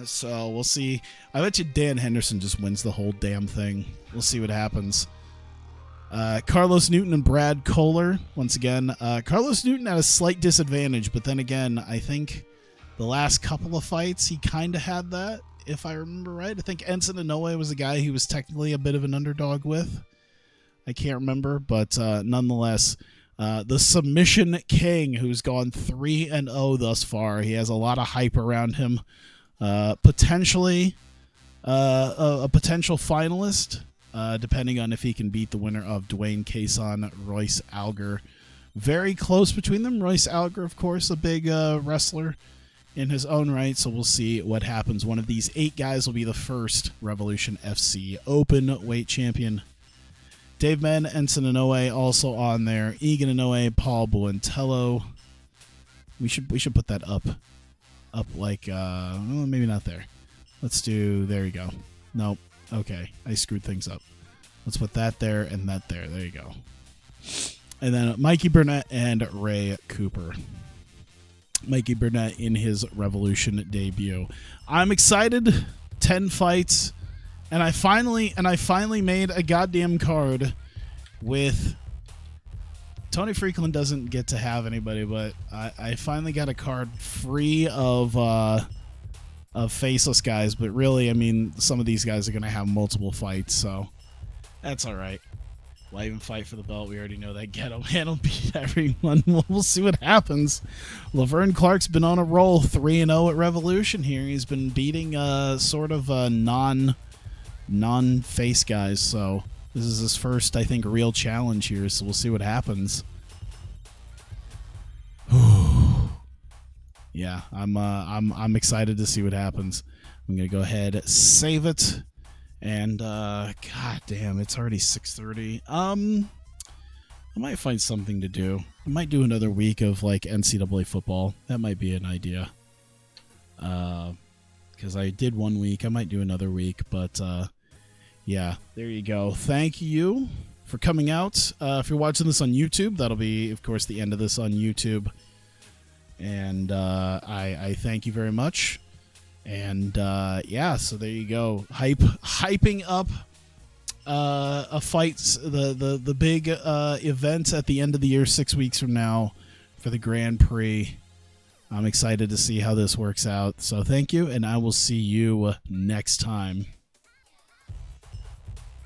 Speaker 1: So we'll see. I bet you Dan Henderson just wins the whole damn thing. We'll see what happens. Carlos Newton and Brad Kohler. Once again, Carlos Newton at a slight disadvantage, but then again, I think the last couple of fights he kind of had that, if I remember right. I think Enson Inoue was a guy he was technically a bit of an underdog with. I can't remember, but nonetheless, the Submission King, who's gone 3-0 thus far. He has a lot of hype around him. Potentially a potential finalist, depending on if he can beat the winner of Dwayne Cason, Royce Alger very close between them. Royce Alger, of course, a big wrestler in his own right, so we'll see what happens. One of these 8 guys will be the first Revolution FC open weight champion. Dave Men, Ensign Inoue also on there. Egan Inoue, Paul Buentello. We should put that up like well, maybe not there. Let's do, there you go. Nope. Okay, I screwed things up. Let's put that there and that there. There you go. And then Mikey Burnett and Ray Cooper. Mikey Burnett in his Revolution debut. I'm excited. 10 fights. And I finally made a goddamn card with Tony Freakland. Doesn't get to have anybody, but I finally got a card free of faceless guys. But really, I mean, some of these guys are going to have multiple fights, so that's all right. Why even fight for the belt? We already know that Ghetto Man will beat everyone. We'll see what happens. Laverne Clark's been on a roll, 3-0 at Revolution here. He's been beating sort of non-face guys, so this is his first, I think, real challenge here, so we'll see what happens. Yeah, I'm excited to see what happens. I'm gonna go ahead, save it, and god damn, it's already 6:30. I might find something to do. I might do another week of like NCAA football. That might be an idea. Because I did 1 week, I might do another week, but yeah, there you go. Thank you for coming out. If you're watching this on YouTube, that'll be, of course, the end of this on YouTube. And I thank you very much. And yeah, so there you go. Hyping up a fight, the big event at the end of the year, 6 weeks from now, for the Grand Prix. I'm excited to see how this works out. So thank you, and I will see you next time.